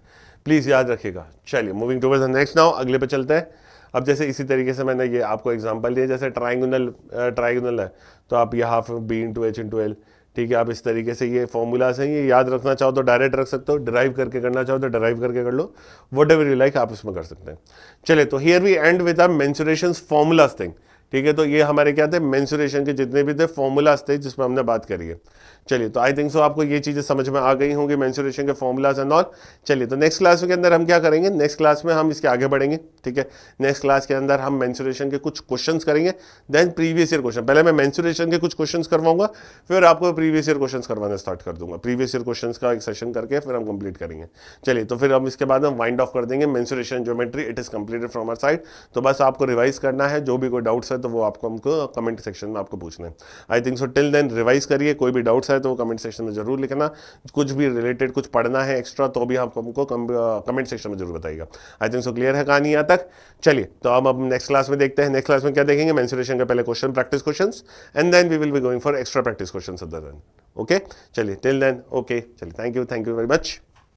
प्लीज याद रखिएगा। चलिए moving towards the next now, अगले पे चलते हैं। अब जैसे इसी तरीके से मैंने ये आपको एग्जांपल दिया, जैसे ट्राइंगुलर है तो आप ये half b into H into L, ठीक है। आप इस तरीके से ये फॉर्मूलाज हैं, ये याद रखना चाहो तो डायरेक्ट रख सकते हो, डिराइव करके करना चाहो तो डिराइव करके कर लो, वट एवर यू लाइक आप इसमें कर सकते हैं। चलिए तो here we end with a mensuration formulas thing, ठीक है। तो ये हमारे क्या थे? मेंसुरेशन के जितने भी थे फॉर्मूलाज थे जिसमें हमने बात करी है। चलिए तो आई थिंक सो आपको ये चीजें समझ में आ गई होंगी, मेंसुरेशन के फॉर्मूलाज एंड ऑल। चलिए तो नेक्स्ट क्लास के अंदर हम क्या करेंगे? नेक्स्ट क्लास में हम इसके आगे बढ़ेंगे, ठीक है। नेक्स्ट क्लास के अंदर हम मेंसुरेशन के कुछ क्वेश्चंस करेंगे, देन प्रीवियस ईयर क्वेश्चन। पहले मैं मेंसुरेशन के कुछ क्वेश्चंस करवाऊंगा, फिर आपको प्रीवियस ईयर क्वेश्चंस करवाना स्टार्ट कर दूंगा। प्रीवियस ईयर क्वेश्चंस का एक सेशन करके फिर हम कंप्लीट करेंगे। चलिए तो फिर हम इसके बाद हम वाइंड ऑफ कर देंगे mensuration geometry, it is completed from our side. तो बस आपको रिवाइज करना है, जो भी कोई डाउट्स है तो वो आपको हमको कमेंट सेक्शन में आपको पूछना है। I think so till then revise करिए, कोई भी डाउट्स है तो वो कमेंट सेक्शन में जरूर लिखना। कुछ भी रिलेटेड कुछ पढ़ना है एक्स्ट्रा तो भी आपको हमको कमेंट सेक्शन में जरूर बताइएगा। आई थिंक सो क्लियर है कहानी यहाँ तक। चलिए तो अब नेक्स्ट क्लास में देखते हैं, नेक्स्ट क्लास में क्या देखेंगे? मेंसुरेशन के पहले question, practice questions, and then we will be going for extra practice questions other then. Okay चलिए टिल देन, ओके चलिए, थैंक यू वेरी मच।